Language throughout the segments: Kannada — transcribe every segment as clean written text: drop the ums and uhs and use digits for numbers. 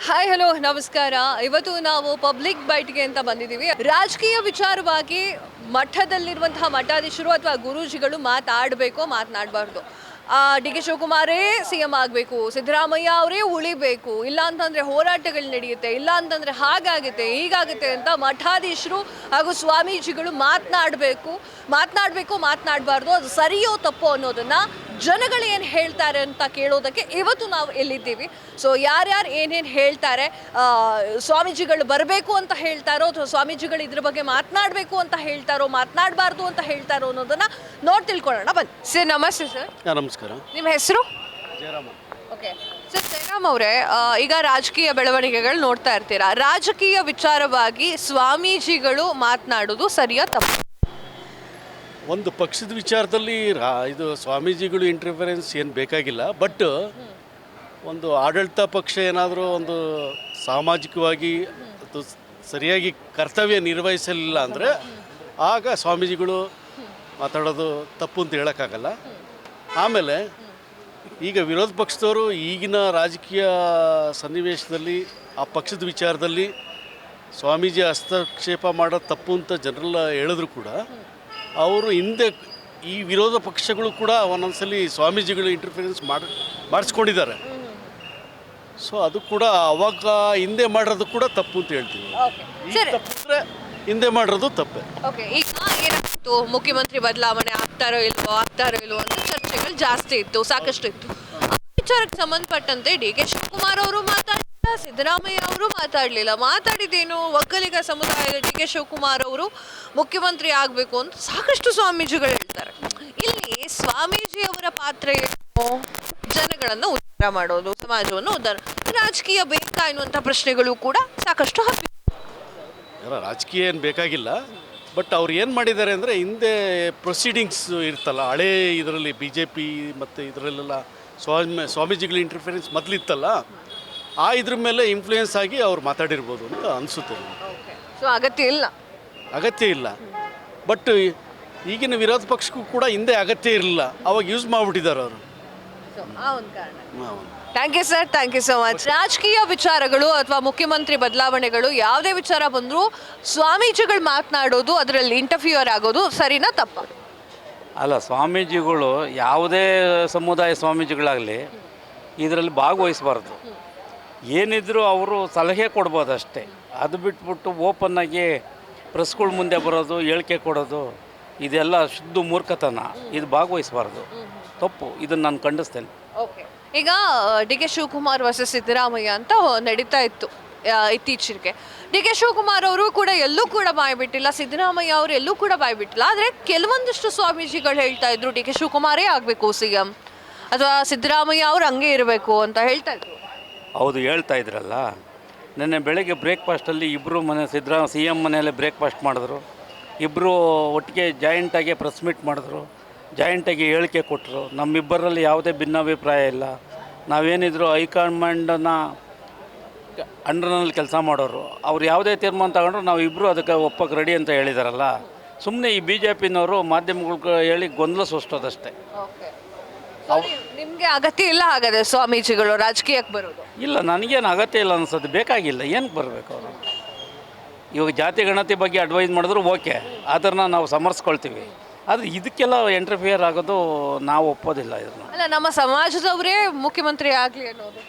ಹಾಯ್ ಹಲೋ ನಮಸ್ಕಾರ. ಇವತ್ತು ನಾವು ಪಬ್ಲಿಕ್ ಬೈಟ್ಗೆ ಅಂತ ಬಂದಿದ್ದೀವಿ. ರಾಜಕೀಯ ವಿಚಾರವಾಗಿ ಮಠದಲ್ಲಿರುವಂತಹ ಮಠಾಧೀಶರು ಅಥವಾ ಗುರೂಜಿಗಳು ಮಾತನಾಡಬಾರ್ದು. ಡಿ ಕೆ ಶಿವಕುಮಾರೇ ಸಿ ಎಂ ಆಗಬೇಕು, ಸಿದ್ದರಾಮಯ್ಯ ಅವರೇ ಉಳಿಬೇಕು, ಇಲ್ಲ ಅಂತಂದರೆ ಹೋರಾಟಗಳು ನಡೆಯುತ್ತೆ, ಇಲ್ಲ ಅಂತಂದರೆ ಹಾಗಾಗುತ್ತೆ ಹೀಗಾಗುತ್ತೆ ಅಂತ ಮಠಾಧೀಶರು ಹಾಗೂ ಸ್ವಾಮೀಜಿಗಳು ಮಾತನಾಡಬಾರ್ದು. ಅದು ಸರಿಯೋ ತಪ್ಪೋ ಅನ್ನೋದನ್ನು ಜನಗಳು ಏನು ಹೇಳ್ತಾರೆ ಅಂತ ಕೇಳೋದಕ್ಕೆ ಇವತ್ತು ನಾವು ಎಲ್ಲಿದ್ದೀವಿ. ಸೊ ಯಾರ್ಯಾರು ಏನೇನು ಹೇಳ್ತಾರೆ, ಸ್ವಾಮೀಜಿಗಳು ಬರಬೇಕು ಅಂತ ಹೇಳ್ತಾರೋ ಅಥವಾ ಸ್ವಾಮೀಜಿಗಳು ಇದ್ರ ಬಗ್ಗೆ ಮಾತನಾಡಬೇಕು ಅಂತ ಹೇಳ್ತಾರೋ ಮಾತನಾಡಬಾರ್ದು ಅಂತ ಹೇಳ್ತಾರೋ ಅನ್ನೋದನ್ನು ನೋಡಿ ತಿಳ್ಕೊಳ್ಳೋಣ ಬನ್ನಿ. ಸರ್ ನಮಸ್ತೆ. ಸರ್ ನಮಸ್ಕಾರ. ನಿಮ್ಮ ಹೆಸರು? ಜಯರಾಮ. ಓಕೆ ಸರ್, ಜಯರಾಮ್ ಅವರೇ, ಈಗ ರಾಜಕೀಯ ಬೆಳವಣಿಗೆಗಳು ನೋಡ್ತಾ ಇರ್ತೀರಾ. ರಾಜಕೀಯ ವಿಚಾರವಾಗಿ ಸ್ವಾಮೀಜಿಗಳು ಮಾತನಾಡೋದು ಸರಿಯಾ ತಪ್ಪು? ಒಂದು ಪಕ್ಷದ ವಿಚಾರದಲ್ಲಿ ಇದು ಸ್ವಾಮೀಜಿಗಳು ಇಂಟರ್ಫರೆನ್ಸ್ ಏನು ಬೇಕಾಗಿಲ್ಲ. ಬಟ್ ಒಂದು ಆಡಳಿತ ಪಕ್ಷ ಏನಾದರೂ ಒಂದು ಸಾಮಾಜಿಕವಾಗಿ ಸರಿಯಾಗಿ ಕರ್ತವ್ಯ ನಿರ್ವಹಿಸಲಿಲ್ಲ ಅಂದರೆ ಆಗ ಸ್ವಾಮೀಜಿಗಳು ಮಾತಾಡೋದು ತಪ್ಪು ಅಂತ ಹೇಳೋಕ್ಕಾಗಲ್ಲ. ಆಮೇಲೆ ಈಗ ವಿರೋಧ ಪಕ್ಷದವರು ಈಗಿನ ರಾಜಕೀಯ ಸನ್ನಿವೇಶದಲ್ಲಿ ಆ ಪಕ್ಷದ ವಿಚಾರದಲ್ಲಿ ಸ್ವಾಮೀಜಿ ಹಸ್ತಕ್ಷೇಪ ಮಾಡೋದು ತಪ್ಪು ಅಂತ ಜನರೆಲ್ಲ ಹೇಳಿದ್ರು ಕೂಡ ಅವರು ಹಿಂದೆ ಈ ವಿರೋಧ ಪಕ್ಷಗಳು ಕೂಡ ಒಂದೊಂದ್ಸಲಿ ಸ್ವಾಮೀಜಿಗಳು ಇಂಟರ್ಫಿರೆನ್ಸ್ ಮಾಡಿಸ್ಕೊಂಡಿದ್ದಾರೆ. ಸೊ ಅದು ಕೂಡ ಅವಾಗ ಹಿಂದೆ ಮಾಡೋದು ಕೂಡ ತಪ್ಪು ಅಂತ ಹೇಳ್ತೀವಿ. ತಪ್ಪಿದ್ರೆ ಹಿಂದೆ ಮಾಡಿರೋದು ತಪ್ಪೆ. ಓಕೆ, ಈಗ ಏನಾಗ್ತು, ಮುಖ್ಯಮಂತ್ರಿ ಬದಲಾವಣೆ ಆಗ್ತಾರೋ ಇಲ್ವೋ ಅಂತ ಚರ್ಚೆಗಳು ಜಾಸ್ತಿ ಇತ್ತು, ಸಾಕಷ್ಟು ಇತ್ತು. ಆ ವಿಚಾರಕ್ಕೆ ಸಂಬಂಧಪಟ್ಟಂತೆ ಡಿ ಕೆ ಶಿವಕುಮಾರ್ ಅವರು ಮಾತಾಡಲಿಲ್ಲ, ಸಿದ್ದರಾಮಯ್ಯ ಅವರು ಮಾತಾಡಲಿಲ್ಲ. ಮಾತಾಡಿದ್ದೇನು, ಒಕ್ಕಲಿಗ ಸಮುದಾಯದ ಡಿ ಕೆ ಶಿವಕುಮಾರ್ ಅವರು ಮುಖ್ಯಮಂತ್ರಿ ಆಗಬೇಕು ಅಂತ ಸಾಕಷ್ಟು ಸ್ವಾಮೀಜಿಗಳು ಹೇಳ್ತಾರೆ. ಇಲ್ಲಿ ಸ್ವಾಮೀಜಿಯವರ ಪಾತ್ರ ಏನು? ಜನಗಳನ್ನು ಉದ್ಧಾರ ಮಾಡೋದು, ಸಮಾಜವನ್ನು ಉದ್ಧಾರ, ರಾಜಕೀಯ ಬೇಕಾ ಎನ್ನುವಂಥ ಪ್ರಶ್ನೆಗಳು ಕೂಡ ಸಾಕಷ್ಟು ಹಬ್ಬಿ. ರಾಜಕೀಯ ಏನು ಬೇಕಾಗಿಲ್ಲ. ಬಟ್ ಅವ್ರು ಏನು ಮಾಡಿದ್ದಾರೆ ಅಂದರೆ ಹಿಂದೆ ಪ್ರೊಸೀಡಿಂಗ್ಸ್ ಇರ್ತಲ್ಲ, ಹಳೇ ಇದರಲ್ಲಿ BJP ಮತ್ತು ಇದರಲ್ಲೆಲ್ಲ ಸ್ವಾಮೀಜಿಗಳ ಇಂಟರ್ಫಿರೆನ್ಸ್ ಮೊದಲಿತ್ತಲ್ಲ, ಆ ಇದ್ರ ಮೇಲೆ ಇನ್ಫ್ಲೂಯೆನ್ಸ್ ಆಗಿ ಅವ್ರು ಮಾತಾಡಿರ್ಬೋದು ಅಂತ ಅನಿಸುತ್ತೆ. ಸೊ ಅಗತ್ಯ ಇಲ್ಲ. ಬಟ್ ಈಗಿನ ವಿರೋಧ ಪಕ್ಷಕ್ಕೂ ಕೂಡ ಹಿಂದೆ ಅಗತ್ಯ ಇರಲಿಲ್ಲ, ಅವಾಗ ಯೂಸ್ ಮಾಡಿಬಿಟ್ಟಿದ್ದಾರೆ ಅವರು. Thank you sir, thank you so much. ರಾಜಕೀಯ ವಿಚಾರಗಳು ಅಥವಾ ಮುಖ್ಯಮಂತ್ರಿ ಬದಲಾವಣೆಗಳು ಯಾವುದೇ ವಿಚಾರ ಬಂದರೂ ಸ್ವಾಮೀಜಿಗಳು ಮಾತನಾಡೋದು, ಅದರಲ್ಲಿ ಇಂಟರ್ಫಿಯರ್ ಆಗೋದು ಸರಿನಾ ತಪ್ಪ? ಅಲ್ಲ, ಸ್ವಾಮೀಜಿಗಳು ಯಾವುದೇ ಸಮುದಾಯ ಸ್ವಾಮೀಜಿಗಳಾಗಲಿ ಇದರಲ್ಲಿ ಭಾಗವಹಿಸಬಾರ್ದು. ಏನಿದ್ರೂ ಅವರು ಸಲಹೆ ಕೊಡ್ಬೋದು ಅಷ್ಟೇ. ಅದು ಬಿಟ್ಬಿಟ್ಟು ಓಪನ್ನಾಗಿ ಪ್ರೆಸ್ಗಳ ಮುಂದೆ ಬರೋದು, ಹೇಳಿಕೆ ಕೊಡೋದು, ಇದೆಲ್ಲ ಶುದ್ಧ ಮೂರ್ಖತನ. ಇದು ಭಾಗವಹಿಸಬಾರ್ದು, ತಪ್ಪು. ಇದನ್ನು ನಾನು ಖಂಡಿಸ್ತೇನೆ. ಓಕೆ, ಈಗ D K Shivakumar versus Siddaramaiah ಅಂತ ನಡೀತಾ ಇತ್ತು ಇತ್ತೀಚೆಗೆ. ಡಿ ಕೆ ಶಿವಕುಮಾರ್ ಅವರು ಕೂಡ ಎಲ್ಲೂ ಕೂಡ ಬಾಯ್ಬಿಟ್ಟಿಲ್ಲ, ಸಿದ್ದರಾಮಯ್ಯ ಅವರು ಎಲ್ಲೂ ಕೂಡ ಬಾಯ್ಬಿಟ್ಟಿಲ್ಲ. ಆದರೆ ಕೆಲವೊಂದಿಷ್ಟು ಸ್ವಾಮೀಜಿಗಳು ಹೇಳ್ತಾ ಇದ್ರು ಡಿ ಕೆ ಶಿವಕುಮಾರೇ ಆಗಬೇಕು CM ಅಥವಾ ಸಿದ್ದರಾಮಯ್ಯ ಅವರು ಹಂಗೆ ಇರಬೇಕು ಅಂತ ಹೇಳ್ತಾ ಇದ್ರು. ಹೌದು, ಹೇಳ್ತಾ ಇದ್ರಲ್ಲ. ನೆನ್ನೆ ಬೆಳಗ್ಗೆ ಬ್ರೇಕ್ಫಾಸ್ಟಲ್ಲಿ ಇಬ್ಬರು CM ಮನೆಯಲ್ಲೇ ಬ್ರೇಕ್ಫಾಸ್ಟ್ ಮಾಡಿದ್ರು. ಇಬ್ಬರು ಒಟ್ಟಿಗೆ ಜಾಯಿಂಟಾಗಿ ಪ್ರೆಸ್ ಮೀಟ್ ಮಾಡಿದ್ರು, ಜಾಯಿಂಟಾಗಿ ಹೇಳಿಕೆ ಕೊಟ್ಟರು. ನಮ್ಮಿಬ್ಬರಲ್ಲಿ ಯಾವುದೇ ಭಿನ್ನಾಭಿಪ್ರಾಯ ಇಲ್ಲ. ನಾವೇನಿದ್ರು ಹೈಕಮಾಂಡನ್ನ ಅಂಡರ್ನಲ್ಲಿ ಕೆಲಸ ಮಾಡೋರು. ಅವ್ರು ಯಾವುದೇ ತೀರ್ಮಾನ ತಗೊಂಡ್ರು ನಾವು ಇಬ್ಬರು ಅದಕ್ಕೆ ಒಪ್ಪಕ್ಕೆ ರೆಡಿ ಅಂತ ಹೇಳಿದಾರಲ್ಲ. ಸುಮ್ಮನೆ ಈ BJPನವರು ಮಾಧ್ಯಮಗಳು ಹೇಳಿ ಗೊಂದಲ ಸೃಷ್ಟೋದಷ್ಟೇ. ನಿಮಗೆ ಅಗತ್ಯ ಇಲ್ಲ ಹಾಗಾದರೆ ಸ್ವಾಮೀಜಿಗಳು ರಾಜಕೀಯಕ್ಕೆ ಬರೋದು? ಇಲ್ಲ, ನನಗೇನು ಅಗತ್ಯ ಇಲ್ಲ ಅನ್ಸೋದು. ಬೇಕಾಗಿಲ್ಲ, ಏನಕ್ಕೆ ಬರಬೇಕು ಅವರು? ಇವಾಗ ಜಾತಿ ಗಣತಿ ಬಗ್ಗೆ ಅಡ್ವೈಸ್ ಮಾಡಿದ್ರು ಓಕೆ, ಅದನ್ನು ನಾವು ಸಮರ್ಸ್ಕೊಳ್ತೀವಿ. ಆದರೆ ಇದಕ್ಕೆಲ್ಲ ಇಂಟರ್ಫಿಯರ್ ಆಗೋದು ನಾವು ಒಪ್ಪೋದಿಲ್ಲ. ಇದನ್ನು ಅಲ್ಲ, ನಮ್ಮ ಸಮಾಜದವರೇ ಮುಖ್ಯಮಂತ್ರಿ ಆಗಲಿ ಅನ್ನೋದು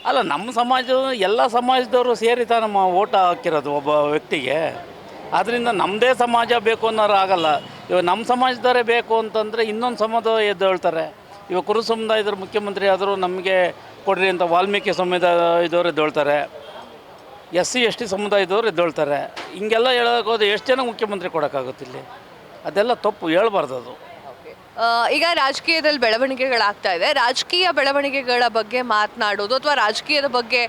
ಅಲ್ಲ. ನಮ್ಮ ಸಮಾಜ, ಎಲ್ಲ ಸಮಾಜದವರು ಸೇರಿ ನಮ್ಮ ಓಟ್ ಹಾಕಿರೋದು ಒಬ್ಬ ವ್ಯಕ್ತಿಗೆ. ಆದ್ದರಿಂದ ನಮ್ಮದೇ ಸಮಾಜ ಬೇಕು ಅನ್ನೋರು ಆಗಲ್ಲ. ಇವಾಗ ನಮ್ಮ ಸಮಾಜದವರೇ ಬೇಕು ಅಂತಂದರೆ ಇನ್ನೊಂದು ಸಮಾಜ ಎದ್ದೇಳ್ತಾರೆ. ಇವಾಗ ಕುರು ಸಮುದಾಯದವ್ರು ಮುಖ್ಯಮಂತ್ರಿ ಆದರೂ ನಮಗೆ ಕೊಡ್ರಿ ಅಂತ ವಾಲ್ಮೀಕಿ ಸಮುದಾಯದವ್ರು ಎದ್ದೇಳ್ತಾರೆ, SC ST ಸಮುದಾಯದವ್ರು ಎದ್ದೇಳ್ತಾರೆ. ಹಿಂಗೆಲ್ಲ ಹೇಳೋಕೋದು ಎಷ್ಟು ಜನ ಮುಖ್ಯಮಂತ್ರಿ ಕೊಡೋಕ್ಕಾಗುತ್ತಿಲ್ಲ? ಅದೆಲ್ಲ ತಪ್ಪು, ಹೇಳ್ಬಾರ್ದು ಅದು. ಈಗ ರಾಜಕೀಯದಲ್ಲಿ ಬೆಳವಣಿಗೆಗಳಾಗ್ತಾ ಇದೆ. ರಾಜಕೀಯ ಬೆಳವಣಿಗೆಗಳ ಬಗ್ಗೆ ಮಾತನಾಡೋದು ಅಥವಾ ರಾಜಕೀಯದ ಬಗ್ಗೆ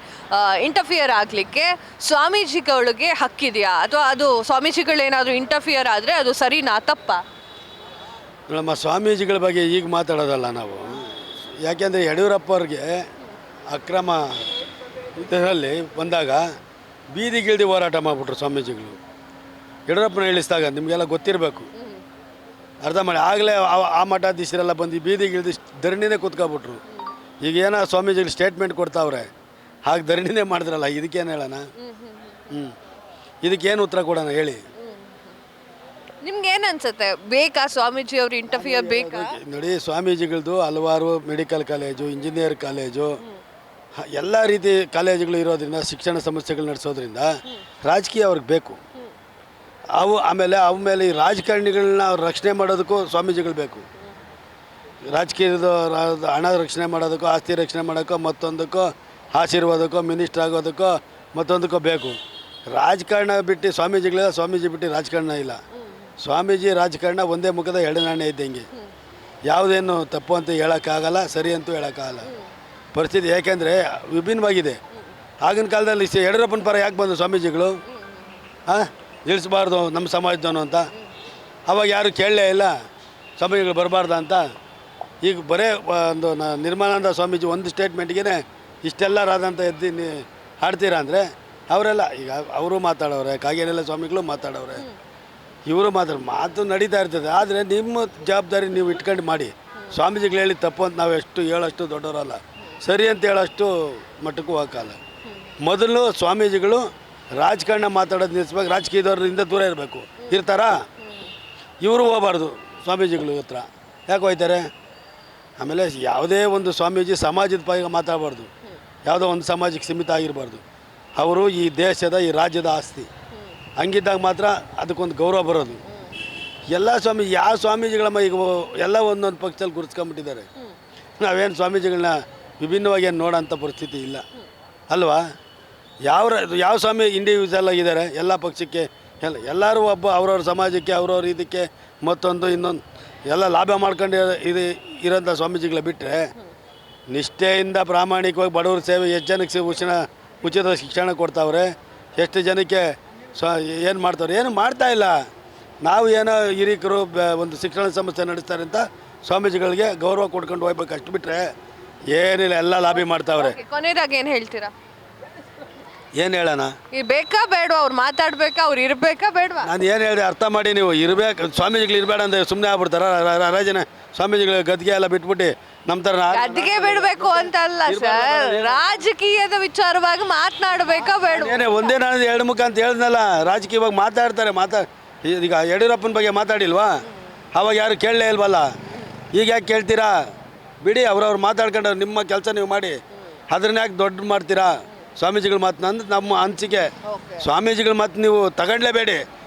ಇಂಟರ್ಫಿಯರ್ ಆಗಲಿಕ್ಕೆ ಸ್ವಾಮೀಜಿಗಳಿಗೆ ಹಕ್ಕಿದೆಯಾ, ಅಥವಾ ಅದು ಸ್ವಾಮೀಜಿಗಳೇನಾದರೂ ಇಂಟರ್ಫಿಯರ್ ಆದರೆ ಅದು ಸರಿನಾ ತಪ್ಪ? ನಮ್ಮ ಸ್ವಾಮೀಜಿಗಳ ಬಗ್ಗೆ ಈಗ ಮಾತಾಡೋದಲ್ಲ ನಾವು. ಯಾಕೆಂದರೆ ಯಡಿಯೂರಪ್ಪವ್ರಿಗೆ ಅಕ್ರಮ ಇದರಲ್ಲಿ ಬಂದಾಗ ಬೀದಿಗಿಳಿದು ಹೋರಾಟ ಮಾಡಿಬಿಟ್ರು ಸ್ವಾಮೀಜಿಗಳು. ಯಡಿಯೂರಪ್ಪನ ಇಳಿಸಿದಾಗ ನಿಮಗೆಲ್ಲ ಗೊತ್ತಿರಬೇಕು, ಅರ್ಧ ಮಾಡಿ. ಆಗಲೇ ಆ ಮಠಾಧೀಶರೆಲ್ಲ ಬಂದು ಬೀದಿಗಿಳಿದು ಧರಣಿನೇ ಕೂತ್ಕೊಬಿಟ್ರು. ಈಗ ಏನೋ ಸ್ವಾಮೀಜಿಗಳು ಸ್ಟೇಟ್ಮೆಂಟ್ ಕೊಡ್ತಾವ್ರೆ, ಹಾಗೆ ಧರಣಿನೇ ಮಾಡಿದ್ರಲ್ಲ, ಇದಕ್ಕೇನು ಹೇಳೋಣ? ಇದಕ್ಕೇನು ಉತ್ತರ ಕೊಡೋಣ ಹೇಳಿ? ನಿಮ್ಗೆ ಏನ್ ಅನ್ಸುತ್ತೆ, ಬೇಕಾ ಸ್ವಾಮೀಜಿ ಅವ್ರು ಇಂಟರ್ಫಿಯರ್ ಬೇಕಾ? ನೋಡಿ, ಸ್ವಾಮೀಜಿಗಳದ್ದು ಹಲವಾರು ಮೆಡಿಕಲ್ ಕಾಲೇಜು, ಇಂಜಿನಿಯರ್ ಕಾಲೇಜು, ಎಲ್ಲ ರೀತಿ ಕಾಲೇಜುಗಳು ಇರೋದ್ರಿಂದ, ಶಿಕ್ಷಣ ಸಂಸ್ಥೆಗಳು ನಡೆಸೋದ್ರಿಂದ ರಾಜಕೀಯ ಅವ್ರಿಗೆ ಬೇಕು. ಆಮೇಲೆ ಈ ರಾಜಕಾರಣಿಗಳನ್ನ ಅವ್ರು ರಕ್ಷಣೆ ಮಾಡೋದಕ್ಕೂ ಸ್ವಾಮೀಜಿಗಳು ಬೇಕು. ರಾಜಕೀಯದ ಹಣ ರಕ್ಷಣೆ ಮಾಡೋದಕ್ಕೋ, ಆಸ್ತಿ ರಕ್ಷಣೆ ಮಾಡೋಕ್ಕೋ, ಮತ್ತೊಂದಕ್ಕೋ, ಆಶೀರ್ವಾದಕ್ಕೋ, ಮಿನಿಸ್ಟರ್ ಆಗೋದಕ್ಕೋ, ಮತ್ತೊಂದಕ್ಕೋ ಬೇಕು. ರಾಜಕಾರಣ ಬಿಟ್ಟು ಸ್ವಾಮೀಜಿಗಳಿಲ್ಲ, ಸ್ವಾಮೀಜಿ ಬಿಟ್ಟು ರಾಜಕಾರಣ ಇಲ್ಲ. ಸ್ವಾಮೀಜಿ ರಾಜಕಾರಣ ಒಂದೇ ಮುಖದ ಎರಡು ನಾಣ್ಯ ಇದ್ದಂಗೆ. ಯಾವುದೇನು ತಪ್ಪು ಅಂತ ಹೇಳೋಕ್ಕಾಗಲ್ಲ, ಸರಿ ಅಂತೂ ಹೇಳೋಕ್ಕಾಗಲ್ಲ ಪರಿಸ್ಥಿತಿ. ಯಾಕೆಂದರೆ ವಿಭಿನ್ನವಾಗಿದೆ. ಆಗಿನ ಕಾಲದಲ್ಲಿ ಯಡಿಯೂರಪ್ಪನ ಪರ ಯಾಕೆ ಬಂದು ಸ್ವಾಮೀಜಿಗಳು? ನಿಲ್ಲಿಸಬಾರ್ದು ನಮ್ಮ ಸಮಾಜದವನು ಅಂತ. ಅವಾಗ ಯಾರು ಕೇಳಲೇ ಇಲ್ಲ ಸ್ವಾಮೀಜಿಗಳು ಬರಬಾರ್ದ ಅಂತ. ಈಗ ಬರೇ ಒಂದು ನಿರ್ಮಲಾನಂದ ಸ್ವಾಮೀಜಿ ಒಂದು ಸ್ಟೇಟ್ಮೆಂಟ್ಗೆ ಇಷ್ಟೆಲ್ಲರಾದಂಥ ಎದ್ದು ಹಾಡ್ತೀರಾ ಅಂದರೆ ಅವರೆಲ್ಲ ಈಗ ಅವರು ಮಾತಾಡೋರೆ, ಕಾಗೇನೆಲ್ಲ ಸ್ವಾಮಿಗಳು ಮಾತಾಡೋರೆ, ಇವರು ಮಾತು ನಡೀತಾ ಇರ್ತದೆ. ಆದರೆ ನಿಮ್ಮ ಜವಾಬ್ದಾರಿ ನೀವು ಇಟ್ಕೊಂಡು ಮಾಡಿ. ಸ್ವಾಮೀಜಿಗಳು ಹೇಳಿ ತಪ್ಪು ಅಂತ ನಾವು ಎಷ್ಟು ಹೇಳೋಷ್ಟು ದೊಡ್ಡವರಲ್ಲ, ಸರಿ ಅಂತ ಹೇಳೋಷ್ಟು ಮಟ್ಟಕ್ಕೂ ಹೋಗಲ್ಲ. ಮೊದಲು ಸ್ವಾಮೀಜಿಗಳು ರಾಜಕಾರಣ ಮಾತಾಡೋದು ನಿಲ್ಲಿಸ್ಬೇಕು, ರಾಜಕೀಯದವ್ರಿಂದ ದೂರ ಇರಬೇಕು. ಇರ್ತಾರಾ? ಇವರು ಹೋಗಬಾರ್ದು ಸ್ವಾಮೀಜಿಗಳು ಹತ್ರ. ಯಾಕೆ ಹೋಗ್ತಾರೆ? ಆಮೇಲೆ ಯಾವುದೇ ಒಂದು ಸ್ವಾಮೀಜಿ ಸಮಾಜದ ಪೈಗೆ ಮಾತಾಡಬಾರ್ದು, ಯಾವುದೋ ಒಂದು ಸಮಾಜಕ್ಕೆ ಸೀಮಿತ ಆಗಿರಬಾರ್ದು. ಅವರು ಈ ದೇಶದ, ಈ ರಾಜ್ಯದ ಆಸ್ತಿ. ಹಂಗಿದ್ದಾಗ ಮಾತ್ರ ಅದಕ್ಕೊಂದು ಗೌರವ ಬರೋದು. ಎಲ್ಲ ಯಾವ ಸ್ವಾಮೀಜಿಗಳಮ್ಮ ಈಗ ಎಲ್ಲ ಒಂದೊಂದು ಪಕ್ಷದಲ್ಲಿ ಗುರುತಿಸ್ಕೊಂಬಿಟ್ಟಿದ್ದಾರೆ. ನಾವೇನು ಸ್ವಾಮೀಜಿಗಳನ್ನ ವಿಭಿನ್ನವಾಗಿ ಏನು ನೋಡೋಂಥ ಪರಿಸ್ಥಿತಿ ಇಲ್ಲ ಅಲ್ವಾ? ಯಾವ ಸ್ವಾಮಿ ಇಂಡಿವಿಜುವಲ್ ಆಗಿದ್ದಾರೆ ಎಲ್ಲ ಪಕ್ಷಕ್ಕೆ, ಎಲ್ಲರೂ ಒಬ್ಬ ಅವ್ರವ್ರ ಸಮಾಜಕ್ಕೆ, ಅವ್ರವ್ರ ಇದಕ್ಕೆ, ಮತ್ತೊಂದು ಇನ್ನೊಂದು ಎಲ್ಲ ಲಾಭ ಮಾಡ್ಕೊಂಡು ಇರೋಂಥ ಸ್ವಾಮೀಜಿಗಳ ಬಿಟ್ಟರೆ ನಿಷ್ಠೆಯಿಂದ ಪ್ರಾಮಾಣಿಕವಾಗಿ ಬಡವ್ರ ಸೇವೆ ಎಷ್ಟು ಜನಕ್ಕೆ ಉಚಿತ ಶಿಕ್ಷಣ ಕೊಡ್ತಾವ್ರೆ, ಎಷ್ಟು ಜನಕ್ಕೆ ಏನು ಮಾಡ್ತಾವ್ರೆ? ಏನು ಮಾಡ್ತಾಯಿಲ್ಲ. ನಾವು ಏನೋ ಹಿರಿಕರು ಒಂದು ಶಿಕ್ಷಣ ಸಂಸ್ಥೆ ನಡೆಸ್ತಾರೆ ಅಂತ ಸ್ವಾಮೀಜಿಗಳಿಗೆ ಗೌರವ ಕೊಡ್ಕೊಂಡು ಹೋಗ್ಬೇಕು, ಅಷ್ಟು ಬಿಟ್ಟರೆ ಏನಿಲ್ಲ, ಎಲ್ಲ ಲಾಭಿ ಮಾಡ್ತಾವ್ರೆ. ಕೊನೆಯದಾಗಿ ಏನು ಹೇಳ್ತೀರಾ? ಏನು ಹೇಳೋಣ? ಈ ಬೇಕಾ ಬೇಡ, ಅವ್ರು ಮಾತಾಡ್ಬೇಕಾ, ಅವ್ರು ಇರಬೇಕಾ ಬೇಡವಾ? ನಾನು ಏನು ಹೇಳಿದೆ ಅರ್ಥ ಮಾಡಿ. ನೀವು ಇರಬೇಕು, ಸ್ವಾಮೀಜಿಗಳು ಇರಬೇಡ ಅಂದರೆ ಸುಮ್ಮನೆ ಆಗ್ಬಿಡ್ತಾರ? ರಾಜನ ಸ್ವಾಮೀಜಿಗಳ ಗದ್ಗೆ ಎಲ್ಲ ಬಿಟ್ಬಿಟ್ಟು ನಮ್ಮ ಥರ ಗದ್ಗೆ ಬಿಡಬೇಕು ಅಂತಲ್ಲ ಸರ್, ರಾಜಕೀಯದ ವಿಚಾರವಾಗಿ ಮಾತನಾಡಬೇಕಾ ಬೇಡ? ಏನೇ ಒಂದೇ ನಾನು ಎರಡು ಮುಖ ಅಂತ ಹೇಳಿದ್ನಲ್ಲ, ರಾಜಕೀಯವಾಗಿ ಮಾತಾಡ್ತಾರೆ. ಈಗ ಯಡಿಯೂರಪ್ಪನ ಬಗ್ಗೆ ಮಾತಾಡಿಲ್ವಾ? ಅವಾಗ ಯಾರು ಕೇಳಲೇ ಇಲ್ವಲ್ಲ. ಈಗ ಯಾಕೆ ಕೇಳ್ತೀರಾ? ಬಿಡಿ, ಅವ್ರವ್ರು ಮಾತಾಡ್ಕೊಂಡ್ರೆ ನಿಮ್ಮ ಕೆಲಸ ನೀವು ಮಾಡಿ. ಅದನ್ನ ಯಾಕೆ ದೊಡ್ಡ ಮಾಡ್ತೀರಾ? ಸ್ವಾಮೀಜಿಗಳ ಮಾತನ್ನ ಅಂದ್ರೆ ನಮ್ಮ ಅನಿಸಿಕೆ. ಸ್ವಾಮೀಜಿಗಳ ಮಾತು ನೀವು ತಗೊಂಡ್ಲೇಬೇಡಿ.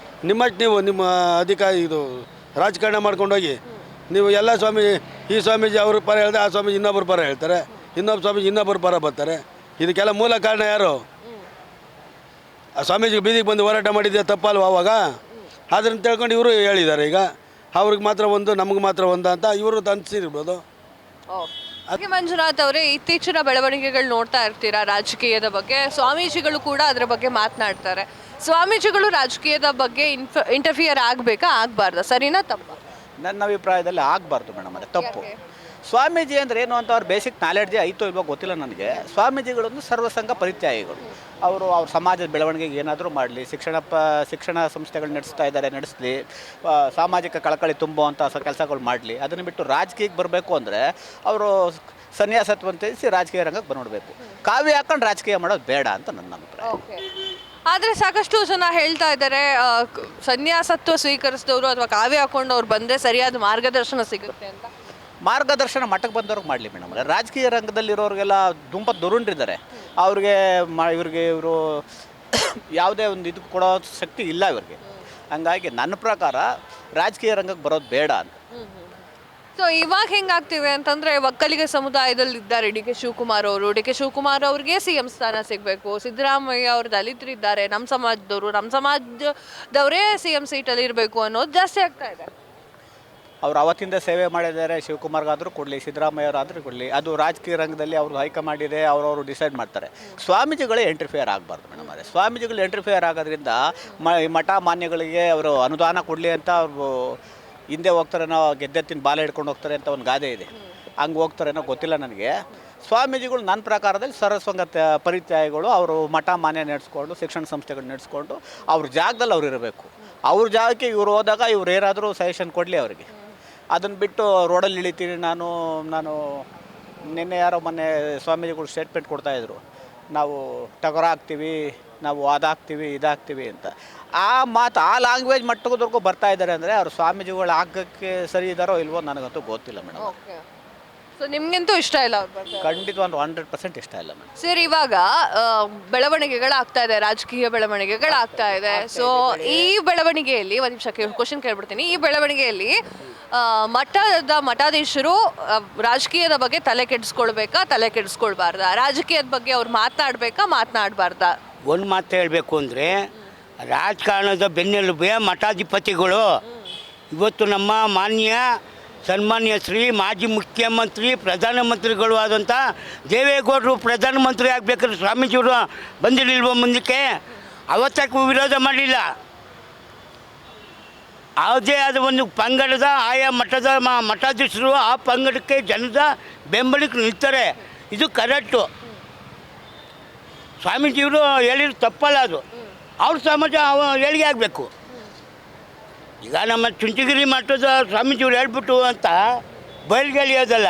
ನಿಮ್ಮಷ್ಟು ನೀವು ನಿಮ್ಮ ಇದು ರಾಜಕಾರಣ ಮಾಡ್ಕೊಂಡೋಗಿ ನೀವು ಎಲ್ಲ ಈ ಸ್ವಾಮೀಜಿ ಅವ್ರ ಪರ ಹೇಳಿದ್ರೆ ಆ ಸ್ವಾಮೀಜಿ ಇನ್ನೊಬ್ಬರ ಪರ ಹೇಳ್ತಾರೆ, ಇನ್ನೊಬ್ಬ ಸ್ವಾಮೀಜಿ ಇನ್ನೊಬ್ಬರ ಪರ ಬರ್ತಾರೆ. ಇದಕ್ಕೆಲ್ಲ ಮೂಲ ಕಾರಣ ಯಾರು? ಆ ಸ್ವಾಮೀಜಿಗೆ ಬೀದಿಗೆ ಬಂದು ಹೋರಾಟ ಮಾಡಿದ್ದೆ ತಪ್ಪಲ್ವ ಅವಾಗ? ಅದನ್ನು ತಿಳ್ಕೊಂಡು ಇವರು ಹೇಳಿದ್ದಾರೆ. ಈಗ ಅವ್ರಿಗೆ ಮಾತ್ರ ಒಂದು, ನಮಗೆ ಮಾತ್ರ ಒಂದು ಅಂತ ಇವರು ಅನಿಸಿರ್ಬೋದು. ಮಂಜುನಾಥ್ ಅವರೇ, ಇತ್ತೀಚಿನ ಬೆಳವಣಿಗೆಗಳು ನೋಡ್ತಾ ಇರ್ತೀರಾ ರಾಜಕೀಯದ ಬಗ್ಗೆ. ಸ್ವಾಮೀಜಿಗಳು ಕೂಡ ಅದರ ಬಗ್ಗೆ ಮಾತನಾಡ್ತಾರೆ. ಸ್ವಾಮೀಜಿಗಳು ರಾಜಕೀಯದ ಬಗ್ಗೆ ಇಂಟರ್ಫಿಯರ್ ಆಗಬೇಕಾ, ಆಗಬಾರ್ದ? ಸರಿನಾ ತಪ್ಪ? ನನ್ನ ಅಭಿಪ್ರಾಯದಲ್ಲಿ ಆಗಬಾರ್ದು ಮೇಡಮ್, ಅದು ತಪ್ಪು. ಸ್ವಾಮೀಜಿ ಅಂದರೆ ಏನು ಅಂತ ಅವ್ರ ಬೇಸಿಕ್ ನಾಲೆಡ್ಜೇ ಐತೋ ಇಲ್ವೋ ಗೊತ್ತಿಲ್ಲ ನನಗೆ. ಸ್ವಾಮೀಜಿಗಳನ್ನು ಸರ್ವಸಂಘ ಪರಿತ್ಯಾಗಿಗಳು. ಅವರು ಅವ್ರ ಸಮಾಜದ ಬೆಳವಣಿಗೆಗೆ ಏನಾದರೂ ಮಾಡಲಿ, ಶಿಕ್ಷಣ ಸಂಸ್ಥೆಗಳು ನಡೆಸಲಿ, ಸಾಮಾಜಿಕ ಕಳಕಳಿ ತುಂಬುವಂಥ ಕೆಲಸಗಳು ಮಾಡಲಿ. ಅದನ್ನು ಬಿಟ್ಟು ರಾಜಕೀಯಕ್ಕೆ ಬರಬೇಕು ಅಂದರೆ ಅವರು ಸನ್ಯಾಸತ್ವ ತ್ಯಜಿಸಿ ರಾಜಕೀಯ ರಂಗಕ್ಕೆ ಬಂದ್ಬಿಡ್ಬೇಕು. ಕಾವ್ಯ ಹಾಕೊಂಡು ರಾಜಕೀಯ ಮಾಡೋದು ಬೇಡ ಅಂತ ನನ್ನ ಅಭಿಪ್ರಾಯ. ಆದರೆ ಸಾಕಷ್ಟು ಜನ ಹೇಳ್ತಾ ಇದ್ದಾರೆ, ಸನ್ಯಾಸತ್ವ ಸ್ವೀಕರಿಸಿದವರು ಅಥವಾ ಕಾವ್ಯ ಹಾಕೊಂಡವ್ರು ಬಂದರೆ ಸರಿಯಾದ ಮಾರ್ಗದರ್ಶನ ಸಿಗುತ್ತೆ ಅಂತ. ಮಾರ್ಗದರ್ಶನ ಮಟ್ಟಕ್ಕೆ ಬಂದವ್ರಿಗೆ ಮಾಡಲಿ ಮೇಡಮ್. ರಾಜಕೀಯ ರಂಗದಲ್ಲಿರೋರಿಗೆಲ್ಲ ತುಂಬ ದುರುಂಡ್ರಿದ್ದಾರೆ. ಇವರು ಯಾವುದೇ ಒಂದು ಇದು ಕೊಡೋ ಶಕ್ತಿ ಇಲ್ಲ ಇವ್ರಿಗೆ. ಹಂಗಾಗಿ ನನ್ನ ಪ್ರಕಾರ ರಾಜಕೀಯ ರಂಗಕ್ಕೆ ಬರೋದು ಬೇಡ ಅಂತ. ಸೊ ಇವಾಗ ಹೆಂಗಾಗ್ತಿವೆ ಅಂತಂದರೆ, ಒಕ್ಕಲಿಗ ಸಮುದಾಯದಲ್ಲಿ ಇದ್ದಾರೆ ಡಿ ಕೆ ಶಿವಕುಮಾರ್ ಅವರು. ಡಿ ಕೆ ಶಿವಕುಮಾರ್ ಅವ್ರಿಗೆ CM ಸ್ಥಾನ ಸಿಗಬೇಕು. ಸಿದ್ದರಾಮಯ್ಯ ಅವರು ದಲಿತರಿದ್ದಾರೆ, ನಮ್ಮ ಸಮಾಜದವರೇ CM ಸೀಟಲ್ಲಿ ಇರಬೇಕು ಅನ್ನೋದು ಜಾಸ್ತಿ ಆಗ್ತಾ ಇದೆ. ಅವ್ರು ಅವತ್ತಿಂದ ಸೇವೆ ಮಾಡಿದ್ದಾರೆ. ಶಿವಕುಮಾರ್ಗಾದರೂ ಕೊಡಲಿ, ಸಿದ್ದರಾಮಯ್ಯವರಾದರೂ ಕೊಡಲಿ, ಅದು ರಾಜಕೀಯ ರಂಗದಲ್ಲಿ ಅವ್ರದ್ದು ಹೈಕಮಾಂಡ್ ಇದೆ, ಅವರು ಡಿಸೈಡ್ ಮಾಡ್ತಾರೆ. ಸ್ವಾಮೀಜಿಗಳೇ ಎಂಟ್ರಿಫೇರ್ ಆಗಬಾರ್ದು ಮೇಡಮ್. ಅದೇ ಸ್ವಾಮೀಜಿಗಳು ಎಂಟ್ರಿಫೇರ್ ಆಗೋದ್ರಿಂದ ಮಠ ಮಾನ್ಯಗಳಿಗೆ ಅವರು ಅನುದಾನ ಕೊಡಲಿ ಅಂತ ಅವರು ಹಿಂದೆ ಹೋಗ್ತಾರೇನೋ, ಗೆದ್ದೆತ್ತಿನ ಬಾಲ ಹಿಡ್ಕೊಂಡು ಹೋಗ್ತಾರೆ ಅಂತ ಒಂದು ಗಾದೆ ಇದೆ. ಹಂಗೆ ಹೋಗ್ತಾರೇನೋ ಗೊತ್ತಿಲ್ಲ ನನಗೆ. ಸ್ವಾಮೀಜಿಗಳು ನನ್ನ ಪ್ರಕಾರದಲ್ಲಿ ಸರ್ವಸಂಘ ಪರಿತ್ಯಾಗಿಗಳು. ಅವರು ಮಠ ಮಾನ್ಯ ನಡೆಸ್ಕೊಂಡು, ಶಿಕ್ಷಣ ಸಂಸ್ಥೆಗಳು ನಡೆಸ್ಕೊಂಡು ಅವ್ರ ಜಾಗದಲ್ಲಿ ಅವ್ರು ಇರಬೇಕು. ಅವ್ರ ಜಾಗಕ್ಕೆ ಇವ್ರು ಹೋದಾಗ ಇವ್ರು ಏನಾದರೂ ಸಜೆಷನ್ ಕೊಡಲಿ ಅವರಿಗೆ. ಅದನ್ನು ಬಿಟ್ಟು ರೋಡಲ್ಲಿ ಇಳಿತೀನಿ ನಾನು ನಿನ್ನೆ ಯಾರೋ ಮೊನ್ನೆ ಸ್ವಾಮೀಜಿಗಳು ಸ್ಟೇಟ್ಮೆಂಟ್ ಕೊಡ್ತಾಯಿದ್ರು, ನಾವು ಟಗರ ಹಾಕ್ತೀವಿ, ನಾವು ಅದಾಗ್ತೀವಿ ಇದಾಗ್ತೀವಿ ಅಂತ. ಆ ಮಾತು ಆ ಲ್ಯಾಂಗ್ವೇಜ್ ಮಟ್ಟದವರೆಗೂ ಬರ್ತಾ ಇದ್ದಾರೆ ಅಂದರೆ ಅವ್ರು ಸ್ವಾಮೀಜಿಗಳು ಆಗಕ್ಕೆ ಸರಿ ಇದ್ದಾರೋ ಇಲ್ವೋ ನನಗಂತೂ ಗೊತ್ತಿಲ್ಲ ಮೇಡಮ್. ಓಕೆ. ಸೊ ನಿಮ್ಗಂತೂ ಇಷ್ಟ ಇಲ್ಲ ಅವ್ರು ಬರ್ತಾರೆ? ಖಂಡಿತ ಒಂದು 100% ಇಷ್ಟ ಇಲ್ಲ ಮೇಡಮ್. ಸರ್, ಇವಾಗ ಬೆಳವಣಿಗೆಗಳಾಗ್ತಾ ಇದೆ, ರಾಜಕೀಯ ಬೆಳವಣಿಗೆಗಳಾಗ್ತಾ ಇದೆ. ಸೊ ಈ ಬೆಳವಣಿಗೆಯಲ್ಲಿ ಒಂದು ನಿಮಿಷ ಕ್ವಶನ್ ಕೇಳ್ಬಿಡ್ತೀನಿ. ಈ ಬೆಳವಣಿಗೆಯಲ್ಲಿ ಮಠಾಧೀಶರು ರಾಜಕೀಯದ ಬಗ್ಗೆ ತಲೆ ಕೆಡಿಸ್ಕೊಳ್ಬೇಕಾ, ತಲೆ ಕೆಡಿಸ್ಕೊಳ್ಬಾರ್ದಾ? ರಾಜಕೀಯದ ಬಗ್ಗೆ ಅವ್ರು ಮಾತನಾಡಬಾರ್ದಾ? ಒಂದು ಮಾತು ಹೇಳಬೇಕು ಅಂದರೆ, ರಾಜಕಾರಣದ ಬೆನ್ನೆಲುಬೆ ಮಠಾಧಿಪತಿಗಳು. ಇವತ್ತು ನಮ್ಮ ಸನ್ಮಾನ್ಯ ಶ್ರೀ ಮಾಜಿ ಮುಖ್ಯಮಂತ್ರಿ ಪ್ರಧಾನಮಂತ್ರಿಗಳು ಆದಂಥ ದೇವೇಗೌಡರು ಪ್ರಧಾನಮಂತ್ರಿ ಆಗಬೇಕಾದ್ರೆ ಸ್ವಾಮೀಜಿಯವರು ಬಂದಿರಲಿಲ್ವ ಮುಂದಕ್ಕೆ? ಅವತ್ತಕ್ಕೂ ವಿರೋಧ ಮಾಡಲಿಲ್ಲ. ಯಾವುದೇ ಆದ ಒಂದು ಪಂಗಡದ ಆಯಾ ಮಠದ ಮಠಾಧೀಶರು ಆ ಪಂಗಡಕ್ಕೆ ಜನದ ಬೆಂಬಲಕ್ಕೆ ನಿಲ್ತಾರೆ. ಇದು ಕರೆಕ್ಟು. ಸ್ವಾಮೀಜಿಯವರು ಹೇಳಿದ್ರು ತಪ್ಪಲ್ಲ, ಅದು ಅವ್ರ ಸಮಾಜ ಏಳಿಗೆ ಆಗಬೇಕು. ಈಗ ನಮ್ಮ ಚುಂಚಗಿರಿ ಮಠದ ಸ್ವಾಮೀಜಿಯವ್ರು ಹೇಳ್ಬಿಟ್ಟು ಅಂತ ಬಯಲಿಗೆ ಎಳಿಯೋದಲ್ಲ.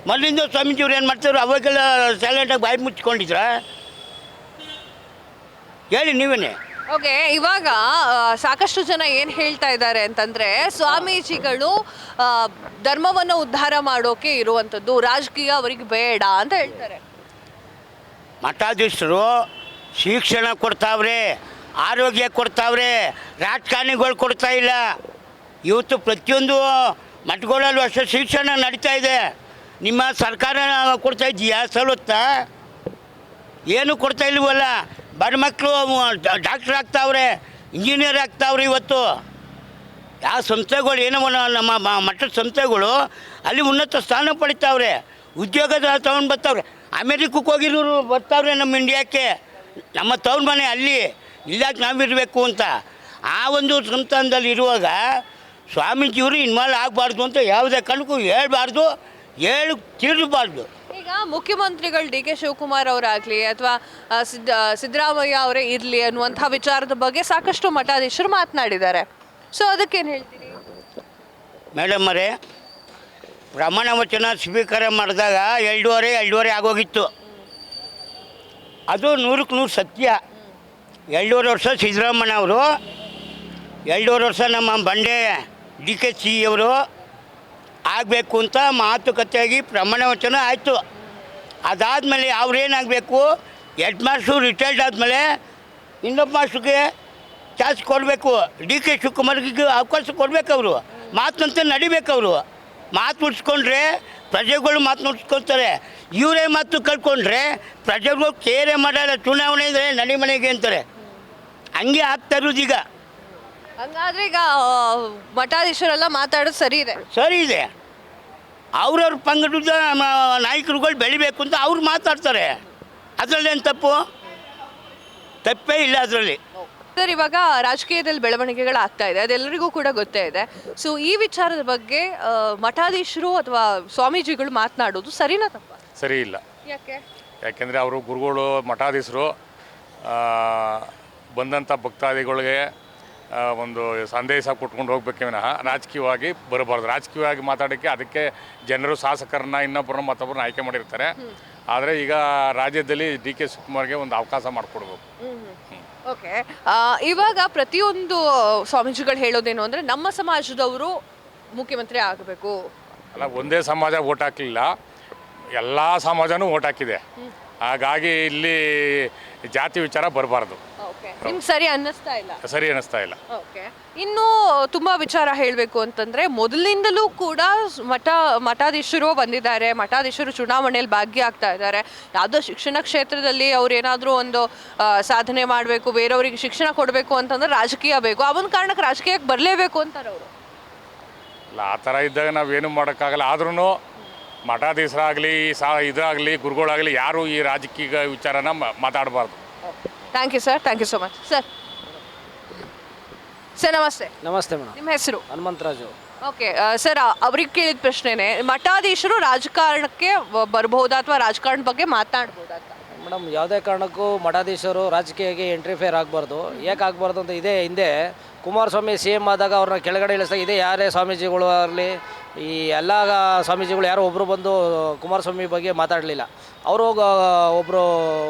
ಮೊದಲಿಂದ ಸ್ವಾಮೀಜಿಯವ್ರು ಏನು ಮಾಡ್ತಾರೆ, ಅವಾಗೆಲ್ಲ ಸೈಲೆಂಟಾಗಿ ಬಾಯಿ ಮುಚ್ಕೊಂಡಿದ್ರ? ಹೇಳಿ ನೀವೇನೆ. ಓಕೆ, ಇವಾಗ ಸಾಕಷ್ಟು ಜನ ಏನು ಹೇಳ್ತಾ ಇದ್ದಾರೆ ಅಂತಂದರೆ, ಸ್ವಾಮೀಜಿಗಳು ಧರ್ಮವನ್ನು ಉದ್ಧಾರ ಮಾಡೋಕೆ ಇರುವಂಥದ್ದು, ರಾಜಕೀಯ ಅವರಿಗೆ ಬೇಡ ಅಂತ ಹೇಳ್ತಾರೆ. ಮಠಾಧೀಶರು ಶಿಕ್ಷಣ ಕೊಡ್ತಾವ್ರೆ, ಆರೋಗ್ಯ ಕೊಡ್ತಾವ್ರೆ, ರಾಜಕಾರಣಿಗಳು ಕೊಡ್ತಾ ಇಲ್ಲ. ಇವತ್ತು ಪ್ರತಿಯೊಂದು ಮಠಗಳಲ್ಲೂ ಅಷ್ಟೇ ಶಿಕ್ಷಣ ನಡೀತಾ ಇದೆ. ನಿಮ್ಮ ಸರ್ಕಾರ ಕೊಡ್ತಾ ಇದೆಯಾ ಸವಲತ್ತಾ? ಏನು ಕೊಡ್ತಾ ಇಲ್ವಲ್ಲ. ಬಡ ಮಕ್ಕಳು ಡಾಕ್ಟ್ರ್ ಆಗ್ತಾವ್ರೆ, ಇಂಜಿನಿಯರ್ ಆಗ್ತಾವ್ರೆ. ಇವತ್ತು ಯಾವ ಸಂಸ್ಥೆಗಳು ಏನೋ ನಮ್ಮ ಮಠದ ಸಂಸ್ಥೆಗಳು ಅಲ್ಲಿ ಉನ್ನತ ಸ್ಥಾನ ಪಡಿತಾವ್ರೆ, ಉದ್ಯೋಗದ ತೊಗೊಂಡು ಬರ್ತಾವ್ರೆ. ಅಮೇರಿಕಕ್ಕೆ ಹೋಗಿರೋರು ಬರ್ತಾವ್ರೆ ನಮ್ಮ ಇಂಡಿಯಾಕ್ಕೆ. ನಮ್ಮ ತವ್ರ ಮನೆ ಅಲ್ಲಿ, ಇಲ್ಲಾಕೆ ನಾವಿರಬೇಕು ಅಂತ. ಆ ಒಂದು ಸಂಸ್ಥಾನದಲ್ಲಿ ಇರುವಾಗ ಸ್ವಾಮೀಜಿಯವರು ಇನ್ವಾಲ್ವ್ ಆಗಬಾರ್ದು ಅಂತ ಯಾವುದೇ ಕಾರಣಕ್ಕೂ ಹೇಳ್ಬಾರ್ದು, ತಿರುಗಬಾರ್ದು. ಈಗ ಮುಖ್ಯಮಂತ್ರಿಗಳು ಡಿ.ಕೆ. ಶಿವಕುಮಾರ್ ಅವರಾಗಲಿ ಅಥವಾ ಸಿದ್ದರಾಮಯ್ಯ ಅವರೇ ಇರಲಿ ಅನ್ನುವಂಥ ವಿಚಾರದ ಬಗ್ಗೆ ಸಾಕಷ್ಟು ಮಠಾಧೀಶರು ಮಾತನಾಡಿದ್ದಾರೆ. ಸೊ ಅದಕ್ಕೇನು ಹೇಳ್ತೀರಿ? ಮೇಡಮ್ ಅವರೇ, ಪ್ರಮಾಣ ವಚನ ಸ್ವೀಕಾರ ಮಾಡಿದಾಗ 2.5 ಆಗೋಗಿತ್ತು. ಅದು 100% ಸತ್ಯ. 2.5 ವರ್ಷ ಸಿದ್ದರಾಮಯ್ಯ ಅವರು, 2.5 ವರ್ಷ ನಮ್ಮ ಬಂಡೆ DK ಅವರು ಆಗಬೇಕು ಅಂತ ಮಾತುಕತೆಯಾಗಿ ಪ್ರಮಾಣ ವಚನ ಆಯಿತು. ಅದಾದಮೇಲೆ ಅವ್ರೇನಾಗಬೇಕು, ಹೆಡ್ ಮಾಸ್ಟ್ರು ರಿಟೈರ್ಡ್ ಆದಮೇಲೆ ಇನ್ನೊಬ್ಬ ಮಾಸ್ಟ್ರಿಗೆ ಚಾನ್ಸ್ ಕೊಡಬೇಕು. DK ಶಿವಕುಮಾರ್ಗೆ ಅವಕಾಶ ಕೊಡಬೇಕು. ಅವರು ಮಾತಂತೆ ನಡಿಬೇಕು. ಅವರು ಮಾತು ಉಳಿಸ್ಕೊಂಡ್ರೆ ಪ್ರಜೆಗಳು ಮಾತು ನುಡ್ಸ್ಕೊಳ್ತಾರೆ. ಇವರೇ ಮಾತು ಕಳ್ಕೊಂಡ್ರೆ ಪ್ರಜೆಗಳು ಕೇರೆ ಮಾಡಲ್ಲ. ಚುನಾವಣೆ ಇದ್ದರೆ ನಡಿ ಮನೆಗೆ ಅಂತಾರೆ. ಹಂಗೆ ಆಗ್ತಾ ಇರೋದು ಈಗ. ಹಂಗಾದ್ರೆ ಈಗ ಮಠಾಧೀಶರೆಲ್ಲ ಮಾತಾಡೋದು ಸರಿ ಇದೆ. ಅವ್ರವ್ರ ಪಂಗಡದ ನಾಯಕರುಗಳು ಬೆಳಿಬೇಕು ಅಂತ ಅವ್ರು ಮಾತಾಡ್ತಾರೆ. ಅದರಲ್ಲೇನು ತಪ್ಪೇ ಇಲ್ಲ ಅದರಲ್ಲಿ. ಸರ್, ಇವಾಗ ರಾಜಕೀಯದಲ್ಲಿ ಬೆಳವಣಿಗೆಗಳಾಗ್ತಾ ಇದೆ, ಅದೆಲ್ಲರಿಗೂ ಕೂಡ ಗೊತ್ತೇ ಇದೆ. ಸೊ ಈ ವಿಚಾರದ ಬಗ್ಗೆ ಮಠಾಧೀಶರು ಅಥವಾ ಸ್ವಾಮೀಜಿಗಳು ಮಾತನಾಡೋದು ಸರಿನಾ ತಪ್ಪ? ಸರಿ ಇಲ್ಲ. ಯಾಕೆ? ಯಾಕೆಂದರೆ ಅವರು ಗುರುಗಳು ಮಠಾಧೀಶರು ಬಂದಂಥ ಭಕ್ತಾದಿಗಳಿಗೆ ಒಂದು ಸಂದೇಶ ಕೊಟ್ಕೊಂಡು ಹೋಗ್ಬೇಕೆ ವಿನಃ ರಾಜಕೀಯವಾಗಿ ಬರಬಾರ್ದು. ರಾಜಕೀಯವಾಗಿ ಮಾತಾಡೋಕ್ಕೆ ಅದಕ್ಕೆ ಜನರು ಶಾಸಕರನ್ನ ಇನ್ನೊಬ್ಬರನ್ನ ಮತ್ತೊಬ್ಬರನ್ನ ಆಯ್ಕೆ ಮಾಡಿರ್ತಾರೆ. ಆದರೆ ಈಗ ರಾಜ್ಯದಲ್ಲಿ DK ಶಿವಕುಮಾರ್ಗೆ ಒಂದು ಅವಕಾಶ ಮಾಡಿಕೊಡ್ಬೇಕು. ಓಕೆ, ಇವಾಗ ಪ್ರತಿಯೊಂದು ಸ್ವಾಮೀಜಿಗಳು ಹೇಳೋದೇನು ಅಂದರೆ ನಮ್ಮ ಸಮಾಜದವರು ಮುಖ್ಯಮಂತ್ರಿ ಆಗಬೇಕು. ಅಲ್ಲ, ಒಂದೇ ಸಮಾಜ ಓಟ್ ಹಾಕಲಿಲ್ಲ, ಎಲ್ಲ ಸಮಾಜನೂ ಓಟ್ ಹಾಕಿದೆ. ಹಾಗಾಗಿ ಇಲ್ಲಿ ಜಾತಿ ವಿಚಾರ ಬರಬಾರ್ದು. ನಿಮ್ಗೆ ಸರಿ ಅನ್ನಿಸ್ತಾ ಇಲ್ಲ? ಓಕೆ, ಇನ್ನು ತುಂಬ ವಿಚಾರ ಹೇಳಬೇಕು ಅಂತಂದರೆ, ಮೊದಲಿಂದಲೂ ಕೂಡ ಮಠಾಧೀಶರು ಬಂದಿದ್ದಾರೆ, ಮಠಾಧೀಶರು ಚುನಾವಣೆಯಲ್ಲಿ ಭಾಗಿಯಾಗ್ತಾ ಇದ್ದಾರೆ. ಯಾವುದೋ ಶಿಕ್ಷಣ ಕ್ಷೇತ್ರದಲ್ಲಿ ಅವ್ರು ಏನಾದರೂ ಒಂದು ಸಾಧನೆ ಮಾಡಬೇಕು, ಬೇರೆಯವರಿಗೆ ಶಿಕ್ಷಣ ಕೊಡಬೇಕು ಅಂತಂದ್ರೆ ರಾಜಕೀಯ ಬೇಕು. ಆ ಒಂದು ಕಾರಣಕ್ಕೆ ರಾಜಕೀಯಕ್ಕೆ ಬರಲೇಬೇಕು ಅಂತಾರೆ ಅವರು. ಅಲ್ಲ, ಆ ಥರ ಇದ್ದಾಗ ನಾವೇನು ಮಾಡೋಕ್ಕಾಗಲ್ಲ. ಆದ್ರೂ ಮಠಾಧೀಶರಾಗಲಿ ಇದಾಗಲಿ ಗುರುಗಳಾಗಲಿ ಯಾರೂ ಈ ರಾಜಕೀಯ ವಿಚಾರನ ಮಾತಾಡಬಾರ್ದು. Thank you sir, thank you so much. Sir ನಮಸ್ತೆ. ನಮಸ್ತೆ ಮೇಡಮ್. ನಿಮ್ಮ ಹೆಸರು? ಹನುಮಂತರಾಜು. ಓಕೆ ಸರ್, ಅವ್ರಿಗೆ ಕೇಳಿದ ಪ್ರಶ್ನೆನೇ, ಮಠಾಧೀಶರು ರಾಜಕಾರಣಕ್ಕೆ ಬರ್ಬೋದಾ ಅಥವಾ ರಾಜಕಾರಣದ ಬಗ್ಗೆ ಮಾತನಾಡ್ಬೋದಾ ಅಂತ? ಮೇಡಮ್, ಯಾವುದೇ ಕಾರಣಕ್ಕೂ ಮಠಾಧೀಶರು ರಾಜಕೀಯಕ್ಕೆ ಎಂಟ್ರಿಫೇರ್ ಆಗಬಾರ್ದು. ಯಾಕೆ ಆಗಬಾರ್ದು ಅಂತ, ಇದೇ ಹಿಂದೆ ಕುಮಾರಸ್ವಾಮಿ CM ಆದಾಗ ಅವ್ರನ್ನ ಕೆಳಗಡೆ ಇಳಿಸಿದಾಗ ಇದೇ ಯಾರೇ ಸ್ವಾಮೀಜಿಗಳು ಆಗಲಿ ಈ ಎಲ್ಲ ಸ್ವಾಮೀಜಿಗಳು ಯಾರೋ ಒಬ್ಬರು ಬಂದು ಕುಮಾರಸ್ವಾಮಿ ಬಗ್ಗೆ ಮಾತಾಡಲಿಲ್ಲ. ಅವರು ಒಬ್ಬರು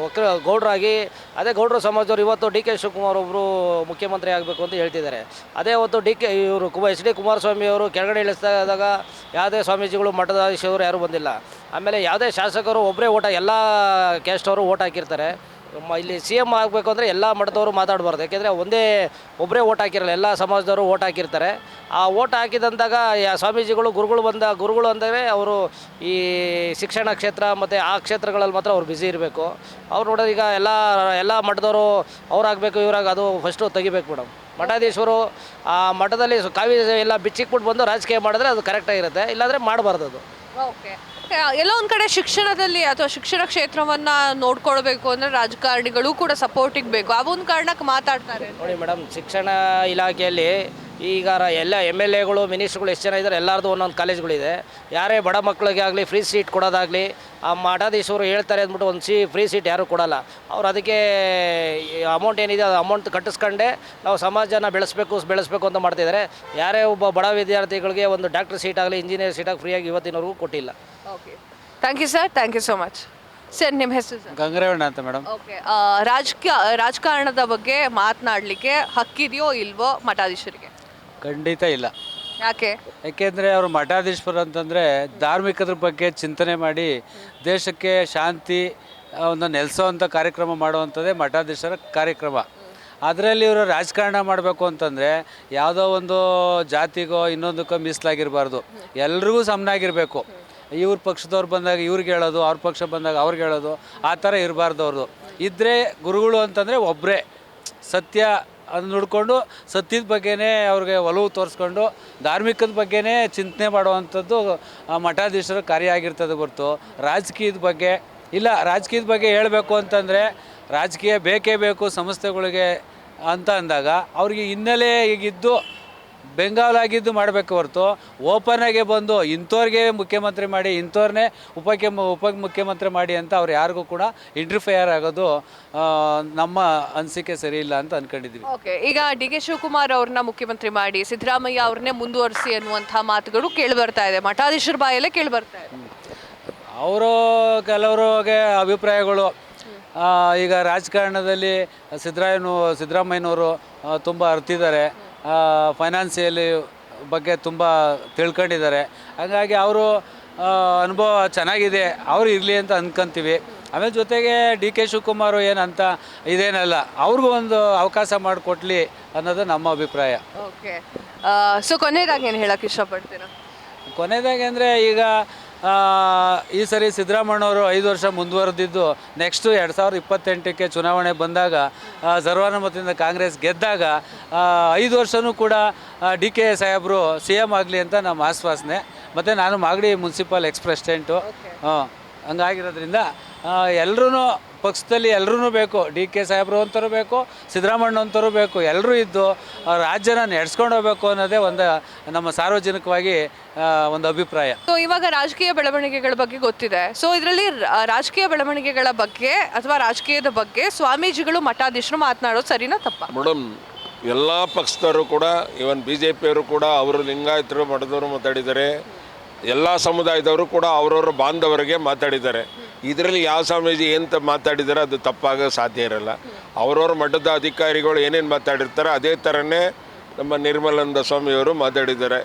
ಗೌಡ್ರಾಗಿ, ಅದೇ ಗೌಡ್ರ ಸಮಾಜದವ್ರು ಇವತ್ತು ಡಿ ಕೆ ಶಿವಕುಮಾರ್ ಒಬ್ಬರು ಮುಖ್ಯಮಂತ್ರಿ ಆಗಬೇಕು ಅಂತ ಹೇಳ್ತಿದ್ದಾರೆ. ಅದೇ ಹೊತ್ತು ಇವರು ಎಚ್ ಡಿ ಕುಮಾರಸ್ವಾಮಿ ಅವರು ಕೆಳಗಡೆ ಇಳಿಸಿದಾಗ ಯಾವುದೇ ಸ್ವಾಮೀಜಿಗಳು ಮಠಾಧೀಶರು ಯಾರೂ ಬಂದಿಲ್ಲ. ಆಮೇಲೆ ಯಾವುದೇ ಶಾಸಕರು ಒಬ್ಬರೇ ಎಲ್ಲ ಕ್ಯಾಸ್ಟ್ ಅವರು ಓಟ್ ಹಾಕಿರ್ತಾರೆ. ಇಲ್ಲಿ ಸಿ ಎಮ್ ಆಗಬೇಕು ಅಂದರೆ ಎಲ್ಲ ಮಠದವರು ಮಾತಾಡಬಾರ್ದು. ಯಾಕೆಂದರೆ ಒಬ್ಬರೇ ಓಟ್ ಹಾಕಿರಲ್ಲ, ಎಲ್ಲ ಸಮಾಜದವರು ಓಟ್ ಹಾಕಿರ್ತಾರೆ. ಆ ಓಟ್ ಹಾಕಿದಂದಾಗ ಸ್ವಾಮೀಜಿಗಳು ಗುರುಗಳು ಅಂದರೆ ಅವರು ಈ ಶಿಕ್ಷಣ ಕ್ಷೇತ್ರ ಮತ್ತು ಆ ಕ್ಷೇತ್ರಗಳಲ್ಲಿ ಮಾತ್ರ ಅವ್ರು ಬ್ಯುಸಿ ಇರಬೇಕು. ಅವ್ರು ನೋಡೋದು ಈಗ ಎಲ್ಲ ಮಠದವರು ಅವ್ರಾಗಬೇಕು ಅದು ಫಸ್ಟು ತೆಗಿಬೇಕು ಮೇಡಮ್. ಮಠಾಧೀಶರು ಆ ಮಠದಲ್ಲಿ ಕಾವಿ ಎಲ್ಲ ಬಿಚ್ಚಿಕ್ಬಿಟ್ಟು ಬಂದು ರಾಜಕೀಯ ಮಾಡಿದ್ರೆ ಅದು ಕರೆಕ್ಟಾಗಿರುತ್ತೆ, ಇಲ್ಲಾಂದರೆ ಮಾಡಬಾರ್ದು ಅದು. ಓಕೆ, ಎಲ್ಲ ಒಂದು ಕಡೆ ಶಿಕ್ಷಣದಲ್ಲಿ ಅಥವಾ ಶಿಕ್ಷಣ ಕ್ಷೇತ್ರವನ್ನು ನೋಡ್ಕೊಳ್ಬೇಕು ಅಂದರೆ ರಾಜಕಾರಣಿಗಳು ಕೂಡ ಸಪೋರ್ಟಿಗೆ ಬೇಕು. ಆ ಒಂದು ಕಾರಣಕ್ಕೆ ಮಾತಾಡ್ತಾರೆ ನೋಡಿ ಮೇಡಮ್, ಶಿಕ್ಷಣ ಇಲಾಖೆಯಲ್ಲಿ ಈಗ ಎಲ್ಲ MLAಗಳು ಮಿನಿಸ್ಟ್ರುಗಳು ಎಷ್ಟು ಜನ ಇದ್ದಾರೆ, ಎಲ್ಲರದು ಒಂದೊಂದು ಕಾಲೇಜ್ಗಳಿದೆ. ಯಾರೇ ಬಡ ಮಕ್ಕಳಿಗೆ ಆಗಲಿ ಫ್ರೀ ಸೀಟ್ ಕೊಡೋದಾಗಲಿ, ಆ ಮಠಾಧೀಶರು ಹೇಳ್ತಾರೆ ಅಂದ್ಬಿಟ್ಟು ಒಂದು ಫ್ರೀ ಸೀಟ್ ಯಾರೂ ಕೊಡೋಲ್ಲ. ಅವ್ರು ಅದಕ್ಕೆ ಅಮೌಂಟ್ ಏನಿದೆ ಅದು ಅಮೌಂಟ್ ಕಟ್ಟಿಸ್ಕೊಂಡೆ ನಾವು ಸಮಾಜನ ಬೆಳೆಸಬೇಕು ಅಂತ ಮಾಡ್ತಿದ್ದಾರೆ. ಯಾರೇ ಒಬ್ಬ ಬಡ ವಿದ್ಯಾರ್ಥಿಗಳಿಗೆ ಒಂದು ಡಾಕ್ಟರ್ ಸೀಟ್ ಆಗಲಿ ಇಂಜಿನಿಯರ್ ಸೀಟಾಗಿ ಫ್ರೀಯಾಗಿ ಇವತ್ತಿನವರೆಗೂ ಕೊಟ್ಟಿಲ್ಲ. Okay, thank you sir, thank you so much. Sir, ನಿಮ್ಮ ಹೆಸರು ಸರ್? ಗಂಗರೇವಣ್ಣ ಅಂತ ಮೇಡಮ್. ಓಕೆ, ರಾಜಕಾರಣದ ಬಗ್ಗೆ ಮಾತನಾಡಲಿಕ್ಕೆ ಹಕ್ಕಿದೆಯೋ ಇಲ್ವೋ ಮಠಾಧೀಶರಿಗೆ? ಖಂಡಿತ ಇಲ್ಲ. ಯಾಕೆ? ಯಾಕೆಂದರೆ ಅವರು ಮಠಾಧೀಶರು ಅಂತಂದರೆ ಧಾರ್ಮಿಕದ್ರ ಬಗ್ಗೆ ಚಿಂತನೆ ಮಾಡಿ ದೇಶಕ್ಕೆ ಶಾಂತಿ ಒಂದು ನೆಲೆಸೋವಂಥ ಕಾರ್ಯಕ್ರಮ ಮಾಡುವಂಥದ್ದೇ ಮಠಾಧೀಶರ ಕಾರ್ಯಕ್ರಮ. ಅದರಲ್ಲಿ ಇವರು ರಾಜಕಾರಣ ಮಾಡಬೇಕು ಅಂತಂದರೆ ಯಾವುದೋ ಒಂದು ಜಾತಿಗೋ ಇನ್ನೊಂದಕ್ಕೋ ಮೀಸಲಾಗಿರಬಾರ್ದು, ಎಲ್ರಿಗೂ ಸಮನಾಗಿರಬೇಕು. ಇವ್ರ ಪಕ್ಷದವ್ರು ಬಂದಾಗ ಇವ್ರಿಗೆ ಹೇಳೋದು, ಅವ್ರ ಪಕ್ಷ ಬಂದಾಗ ಅವ್ರಿಗೆ ಹೇಳೋದು, ಆ ಥರ ಇರಬಾರ್ದು. ಅವ್ರದ್ದು ಇದ್ದರೆ ಗುರುಗಳು ಅಂತಂದರೆ ಒಬ್ಬರೇ ಸತ್ಯ ಅದನ್ನ ನೋಡಿಕೊಂಡು ಸತ್ಯದ ಬಗ್ಗೆನೇ ಅವ್ರಿಗೆ ಒಲವು ತೋರಿಸ್ಕೊಂಡು ಧಾರ್ಮಿಕದ ಬಗ್ಗೆನೇ ಚಿಂತನೆ ಮಾಡುವಂಥದ್ದು ಮಠಾಧೀಶರ ಕಾರ್ಯ ಆಗಿರ್ತದೆ ಹೊರತು ರಾಜಕೀಯದ ಬಗ್ಗೆ ಇಲ್ಲ. ರಾಜಕೀಯದ ಬಗ್ಗೆ ಹೇಳಬೇಕು ಅಂತಂದರೆ ರಾಜಕೀಯ ಬೇಕೇ ಬೇಕು ಸಂಸ್ಥೆಗಳಿಗೆ ಅಂತ ಅಂದಾಗ ಅವ್ರಿಗೆ ಹಿನ್ನೆಲೆ ಈಗಿದ್ದು ಬೆಂಗಾಲಾಗಿದ್ದು ಮಾಡಬೇಕು ಹೊರತು ಓಪನ್ನಾಗೆ ಬಂದು ಇಂಥವ್ರಿಗೆ ಮುಖ್ಯಮಂತ್ರಿ ಮಾಡಿ ಇಂಥವ್ರನ್ನೇ ಉಪಮುಖ್ಯಮಂತ್ರಿ ಮಾಡಿ ಅಂತ ಅವ್ರು ಯಾರಿಗೂ ಕೂಡ ಇಂಟರ್ಫಿಯರ್ ಆಗೋದು ನಮ್ಮ ಅನಿಸಿಕೆ ಸರಿ ಇಲ್ಲ ಅಂತ ಅಂದ್ಕೊಂಡಿದ್ವಿ. ಓಕೆ, ಈಗ ಡಿ ಕೆ ಶಿವಕುಮಾರ್ ಅವ್ರನ್ನ ಮುಖ್ಯಮಂತ್ರಿ ಮಾಡಿ ಸಿದ್ದರಾಮಯ್ಯ ಅವ್ರನ್ನೇ ಮುಂದುವರಿಸಿ ಅನ್ನುವಂಥ ಮಾತುಗಳು ಕೇಳಿಬರ್ತಾ ಇದೆ, ಮಠಾಧೀಶರ ಬಾಯಲ್ಲೇ ಕೇಳಿಬರ್ತಾ ಇದೆ. ಅವರು ಕೆಲವ್ರಿಗೆ ಅಭಿಪ್ರಾಯಗಳು ಈಗ ರಾಜಕಾರಣದಲ್ಲಿ ಸಿದ್ದರಾಮಯ್ಯನವರು ತುಂಬ ಅರ್ತಿದ್ದಾರೆ, ಫೈನಾನ್ಸಿಯಲಿ ಬಗ್ಗೆ ತುಂಬ ತಿಳ್ಕೊಂಡಿದ್ದಾರೆ. ಹಾಗಾಗಿ ಅವರು ಅನುಭವ ಚೆನ್ನಾಗಿದೆ, ಅವರು ಇರಲಿ ಅಂತ ಅಂದ್ಕೊಂತೀವಿ. ಆಮೇಲೆ ಜೊತೆಗೆ ಡಿ ಕೆ ಶಿವಕುಮಾರ್ ಏನಂತ ಇದೇನಲ್ಲ, ಅವ್ರಿಗೂ ಒಂದು ಅವಕಾಶ ಮಾಡಿಕೊಡ್ಲಿ ಅನ್ನೋದು ನಮ್ಮ ಅಭಿಪ್ರಾಯ. ಓಕೆ, ಸೊ ಕೊನೆಯದಾಗಿ ಏನು ಹೇಳೋಕ್ಕೆ ಇಷ್ಟಪಡ್ತೀರಾ? ಕೊನೆಯದಾಗಿ ಅಂದರೆ ಈಗ ಈ ಸರಿ ಸಿದ್ದರಾಮಯ್ಯನವರು 5 ವರ್ಷ ಮುಂದುವರೆದಿದ್ದು ನೆಕ್ಸ್ಟು 2028ಕ್ಕೆ ಚುನಾವಣೆ ಬಂದಾಗ ಸರ್ವಾನುಮತದಿಂದ ಕಾಂಗ್ರೆಸ್ ಗೆದ್ದಾಗ 5 ವರ್ಷವೂ ಕೂಡ ಡಿ ಕೆ ಸಾಹೇಬರು CM ಆಗಲಿ ಅಂತ ನಮ್ಮ ಆಶ್ವಾಸನೆ. ಮತ್ತು ನಾನು ಮಾಗಡಿ ಮುನ್ಸಿಪಲ್ ಎಕ್ಸ್ ಪ್ರೆಸಿಡೆಂಟು. ಹಂಗಾಗಿರೋದ್ರಿಂದ ಎಲ್ಲರೂ ಪಕ್ಷದಲ್ಲಿ ಎಲ್ಲರೂ ಬೇಕು, ಡಿ ಕೆ ಸಾಹೇಬರು ಅಂತರೂ ಬೇಕು, ಸಿದ್ದರಾಮಯ್ಯ ಅಂತರೂ ಬೇಕು, ಎಲ್ಲರೂ ಇದ್ದು ರಾಜ್ಯನ ನಡೆಸ್ಕೊಂಡು ಹೋಗ್ಬೇಕು ಅನ್ನೋದೇ ಒಂದು ನಮ್ಮ ಸಾರ್ವಜನಿಕವಾಗಿ ಒಂದು ಅಭಿಪ್ರಾಯ. ಸೊ ಇವಾಗ ರಾಜಕೀಯ ಬೆಳವಣಿಗೆಗಳ ಬಗ್ಗೆ ಗೊತ್ತಿದೆ. ಸೊ ಇದರಲ್ಲಿ ರಾಜಕೀಯ ಬೆಳವಣಿಗೆಗಳ ಬಗ್ಗೆ ಅಥವಾ ರಾಜಕೀಯದ ಬಗ್ಗೆ ಸ್ವಾಮೀಜಿಗಳು ಮಠಾಧೀಶರು ಮಾತನಾಡೋದು ಸರಿನಾ ತಪ್ಪಾ? ಮೇಡಮ್, ಎಲ್ಲ ಪಕ್ಷದವರು ಕೂಡ ಇವನ್ BJP ಅವರು ಕೂಡ ಅವರು ಲಿಂಗಾಯತರು ಮಠದವರು ಮಾತಾಡಿದ್ದಾರೆ, ಎಲ್ಲ ಸಮುದಾಯದವರು ಕೂಡ ಅವರವ್ರ ಬಾಂಧವರಿಗೆ ಮಾತಾಡಿದ್ದಾರೆ. ಇದರಲ್ಲಿ ಯಾವ ಸ್ವಾಮೀಜಿ ಎಂತ ಮಾತಾಡಿದ್ದಾರೆ ಅದು ತಪ್ಪಾಗೋ ಸಾಧ್ಯ ಇರಲ್ಲ. ಅವರವ್ರ ಮಠದ ಅಧಿಕಾರಿಗಳು ಏನೇನು ಮಾತಾಡಿರ್ತಾರೆ ಅದೇ ಥರನೇ ನಮ್ಮ ನಿರ್ಮಲಾನಂದ ಸ್ವಾಮಿಯವರು ಮಾತಾಡಿದ್ದಾರೆ,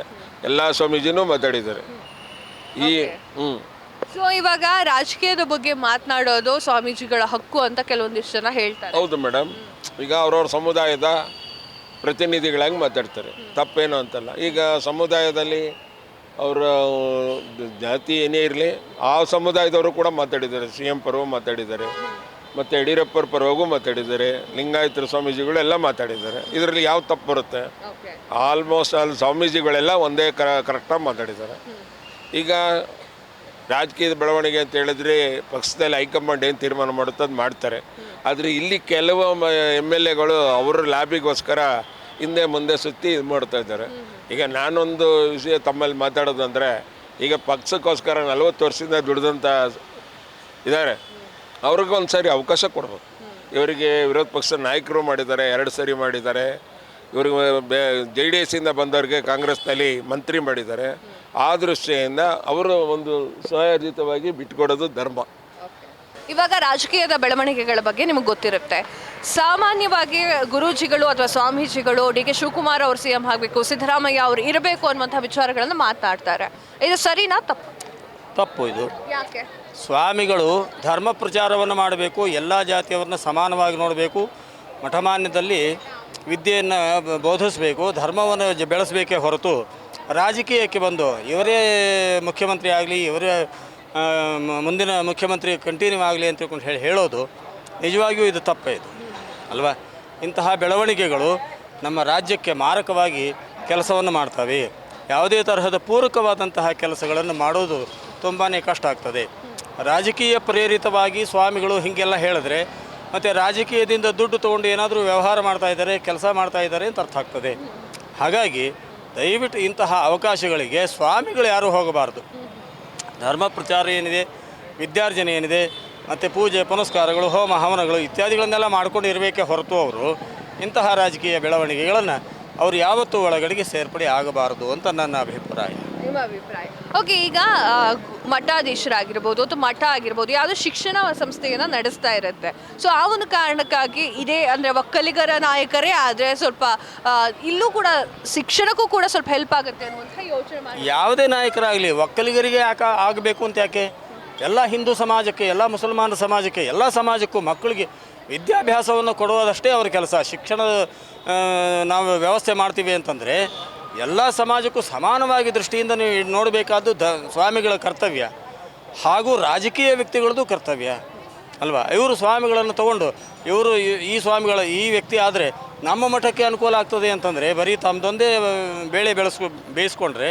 ಎಲ್ಲ ಸ್ವಾಮೀಜಿನೂ ಮಾತಾಡಿದ್ದಾರೆ. ಸೊ ಇವಾಗ ರಾಜಕೀಯದ ಬಗ್ಗೆ ಮಾತನಾಡೋದು ಸ್ವಾಮೀಜಿಗಳ ಹಕ್ಕು ಅಂತ ಕೆಲವೊಂದಿಷ್ಟು ಜನ ಹೇಳ್ತಾರೆ. ಹೌದು ಮೇಡಮ್, ಈಗ ಅವ್ರವ್ರ ಸಮುದಾಯದ ಪ್ರತಿನಿಧಿಗಳಾಗಿ ಮಾತಾಡ್ತಾರೆ, ತಪ್ಪೇನು ಅಂತಲ್ಲ. ಈಗ ಸಮುದಾಯದಲ್ಲಿ ಅವರ ಜಾತಿ ಏನೇ ಇರಲಿ ಆ ಸಮುದಾಯದವರು ಕೂಡ ಮಾತಾಡಿದ್ದಾರೆ, CM ಪರವೂ ಮಾತಾಡಿದ್ದಾರೆ, ಮತ್ತು ಯಡಿಯೂರಪ್ಪರ ಪರವಾಗೂ ಮಾತಾಡಿದ್ದಾರೆ, ಲಿಂಗಾಯತರ ಸ್ವಾಮೀಜಿಗಳು ಎಲ್ಲ ಮಾತಾಡಿದ್ದಾರೆ. ಇದರಲ್ಲಿ ಯಾವ ತಪ್ಪು ಬರುತ್ತೆ? ಆಲ್ಮೋಸ್ಟ್ ಅಲ್ಲಿ ಸ್ವಾಮೀಜಿಗಳೆಲ್ಲ ಒಂದೇ ಕರೆಕ್ಟಾಗಿ ಮಾತಾಡಿದ್ದಾರೆ. ಈಗ ರಾಜಕೀಯದ ಬೆಳವಣಿಗೆ ಅಂತ ಹೇಳಿದ್ರೆ ಪಕ್ಷದಲ್ಲಿ ಹೈಕಮಾಂಡ್ ಏನು ತೀರ್ಮಾನ ಮಾಡುತ್ತೆ ಅದು ಮಾಡ್ತಾರೆ. ಆದರೆ ಇಲ್ಲಿ ಕೆಲವು MLAಗಳು ಅವರ ಲ್ಯಾಬಿಗೋಸ್ಕರ ಹಿಂದೆ ಮುಂದೆ ಸುತ್ತಿ ಇದು ಮಾಡ್ತಾ ಇದ್ದಾರೆ. ಈಗ ನಾನೊಂದು ವಿಷಯ ತಮ್ಮಲ್ಲಿ ಮಾತಾಡೋದಂದರೆ, ಈಗ ಪಕ್ಷಕ್ಕೋಸ್ಕರ 40 ವರ್ಷದಿಂದ ದುಡಿದಂಥ ಇದ್ದಾರೆ, ಅವ್ರಿಗೊಂದು ಸಾರಿ ಅವಕಾಶ ಕೊಡ್ಬೇಕು. ಇವರಿಗೆ ವಿರೋಧ ಪಕ್ಷದ ನಾಯಕರು ಮಾಡಿದ್ದಾರೆ, 2 ಸರಿ ಮಾಡಿದ್ದಾರೆ. ಇವ್ರಿಗೆ JDS ಇಂದ ಬಂದವ್ರಿಗೆ ಕಾಂಗ್ರೆಸ್ನಲ್ಲಿ ಮಂತ್ರಿ ಮಾಡಿದ್ದಾರೆ. ಆ ದೃಷ್ಟಿಯಿಂದ ಅವರು ಒಂದು ಸ್ವಯೋಜಿತವಾಗಿ ಬಿಟ್ಕೊಡೋದು ಧರ್ಮ. ಇವಾಗ ರಾಜಕೀಯದ ಬೆಳವಣಿಗೆಗಳ ಬಗ್ಗೆ ನಿಮಗೆ ಗೊತ್ತಿರುತ್ತೆ. ಸಾಮಾನ್ಯವಾಗಿ ಗುರೂಜಿಗಳು ಅಥವಾ ಸ್ವಾಮೀಜಿಗಳು ಡಿ ಕೆ ಶಿವಕುಮಾರ್ ಅವರು CM ಆಗಬೇಕು, ಸಿದ್ದರಾಮಯ್ಯ ಅವರು ಇರಬೇಕು ಅನ್ನುವಂಥ ವಿಚಾರಗಳನ್ನು ಮಾತನಾಡ್ತಾರೆ. ಇದು ಸರಿನಾ ತಪ್ಪು? ತಪ್ಪು. ಇದು ಯಾಕೆ? ಸ್ವಾಮಿಗಳು ಧರ್ಮ ಪ್ರಚಾರವನ್ನು ಮಾಡಬೇಕು, ಎಲ್ಲ ಜಾತಿಯವರನ್ನ ಸಮಾನವಾಗಿ ನೋಡಬೇಕು, ಮಠಮಾನ್ಯದಲ್ಲಿ ವಿದ್ಯೆಯನ್ನು ಬೋಧಿಸಬೇಕು, ಧರ್ಮವನ್ನು ಬೆಳೆಸಬೇಕೇ ಹೊರತು ರಾಜಕೀಯಕ್ಕೆ ಬಂದು ಇವರೇ ಮುಖ್ಯಮಂತ್ರಿ ಆಗಲಿ, ಇವರೇ ಮುಂದಿನ ಮುಖ್ಯಮಂತ್ರಿ ಕಂಟಿನ್ಯೂ ಆಗಲಿ ಅಂತ ಹೇಳೋದು ನಿಜವಾಗಿಯೂ ಇದು ತಪ್ಪೇ ಇದು ಅಲ್ವಾ. ಇಂತಹ ಬೆಳವಣಿಗೆಗಳು ನಮ್ಮ ರಾಜ್ಯಕ್ಕೆ ಮಾರಕವಾಗಿ ಕೆಲಸವನ್ನು ಮಾಡ್ತವೆ. ಯಾವುದೇ ತರಹದ ಪೂರಕವಾದಂತಹ ಕೆಲಸಗಳನ್ನು ಮಾಡೋದು ತುಂಬಾ ಕಷ್ಟ ಆಗ್ತದೆ. ರಾಜಕೀಯ ಪ್ರೇರಿತವಾಗಿ ಸ್ವಾಮಿಗಳು ಹೀಗೆಲ್ಲ ಹೇಳಿದ್ರೆ ಮತ್ತು ರಾಜಕೀಯದಿಂದ ದುಡ್ಡು ತೊಗೊಂಡು ಏನಾದರೂ ವ್ಯವಹಾರ ಮಾಡ್ತಾಯಿದ್ದಾರೆ, ಕೆಲಸ ಮಾಡ್ತಾಯಿದ್ದಾರೆ ಅಂತ ಅರ್ಥ ಆಗ್ತದೆ. ಹಾಗಾಗಿ ದಯವಿಟ್ಟು ಇಂತಹ ಅವಕಾಶಗಳಿಗೆ ಸ್ವಾಮಿಗಳು ಯಾರೂ ಹೋಗಬಾರ್ದು. ಧರ್ಮ ಪ್ರಚಾರ ಏನಿದೆ, ವಿದ್ಯಾರ್ಜನೆ ಏನಿದೆ, ಮತ್ತು ಪೂಜೆ ಪುನಸ್ಕಾರಗಳು, ಹೋಮ ಹವನಗಳು ಇತ್ಯಾದಿಗಳನ್ನೆಲ್ಲ ಮಾಡ್ಕೊಂಡು ಇರಬೇಕೇ ಹೊರತು ಅವರು ಇಂತಹ ರಾಜಕೀಯ ಬೆಳವಣಿಗೆಗಳನ್ನು ಅವರು ಯಾವತ್ತೂ ಒಳಗಡೆಗೆ ಸೇರ್ಪಡೆ ಆಗಬಾರದು ಅಂತ ನನ್ನ ಅಭಿಪ್ರಾಯ. ನಿಮ್ಮ ಅಭಿಪ್ರಾಯ? ಓಕೆ, ಈಗ ಮಠಾಧೀಶರಾಗಿರ್ಬೋದು ಅಥವಾ ಮಠ ಆಗಿರ್ಬೋದು ಯಾವುದೋ ಶಿಕ್ಷಣ ಸಂಸ್ಥೆಯನ್ನು ನಡೆಸ್ತಾ ಇರುತ್ತೆ. ಸೊ ಆ ಒಂದು ಕಾರಣಕ್ಕಾಗಿ ಇದೇ ಅಂದರೆ ಒಕ್ಕಲಿಗರ ನಾಯಕರೇ ಆದರೆ ಸ್ವಲ್ಪ ಇಲ್ಲೂ ಕೂಡ ಶಿಕ್ಷಣಕ್ಕೂ ಕೂಡ ಸ್ವಲ್ಪ ಹೆಲ್ಪ್ ಆಗುತ್ತೆ ಅನ್ನುವಂಥ ಯೋಚನೆ ಮಾಡಿ. ಯಾವುದೇ ನಾಯಕರಾಗಲಿ ಒಕ್ಕಲಿಗರಿಗೆ ಯಾಕೆ ಆಗಬೇಕು ಅಂತ ಯಾಕೆ? ಎಲ್ಲ ಹಿಂದೂ ಸಮಾಜಕ್ಕೆ, ಎಲ್ಲ ಮುಸಲ್ಮಾನ ಸಮಾಜಕ್ಕೆ, ಎಲ್ಲ ಸಮಾಜಕ್ಕೂ ಮಕ್ಕಳಿಗೆ ವಿದ್ಯಾಭ್ಯಾಸವನ್ನು ಕೊಡುವುದಷ್ಟೇ ಅವರ ಕೆಲಸ. ಶಿಕ್ಷಣ ನಾವು ವ್ಯವಸ್ಥೆ ಮಾಡ್ತೀವಿ ಅಂತಂದರೆ ಎಲ್ಲ ಸಮಾಜಕ್ಕೂ ಸಮಾನವಾಗಿ ದೃಷ್ಟಿಯಿಂದ ನೀವು ನೋಡಬೇಕಾದ್ದು ಸ್ವಾಮಿಗಳ ಕರ್ತವ್ಯ, ಹಾಗೂ ರಾಜಕೀಯ ವ್ಯಕ್ತಿಗಳದ್ದು ಕರ್ತವ್ಯ ಅಲ್ವಾ. ಇವರು ಸ್ವಾಮಿಗಳನ್ನು ತಗೊಂಡು ಇವರು ಈ ಸ್ವಾಮಿಗಳ ಈ ವ್ಯಕ್ತಿ ಆದರೆ ನಮ್ಮ ಮಠಕ್ಕೆ ಅನುಕೂಲ ಆಗ್ತದೆ ಅಂತಂದರೆ ಬರೀ ತಮ್ಮದೊಂದೇ ಬೇಳೆ ಬೇಯಿಸ್ಕೊಂಡ್ರೆ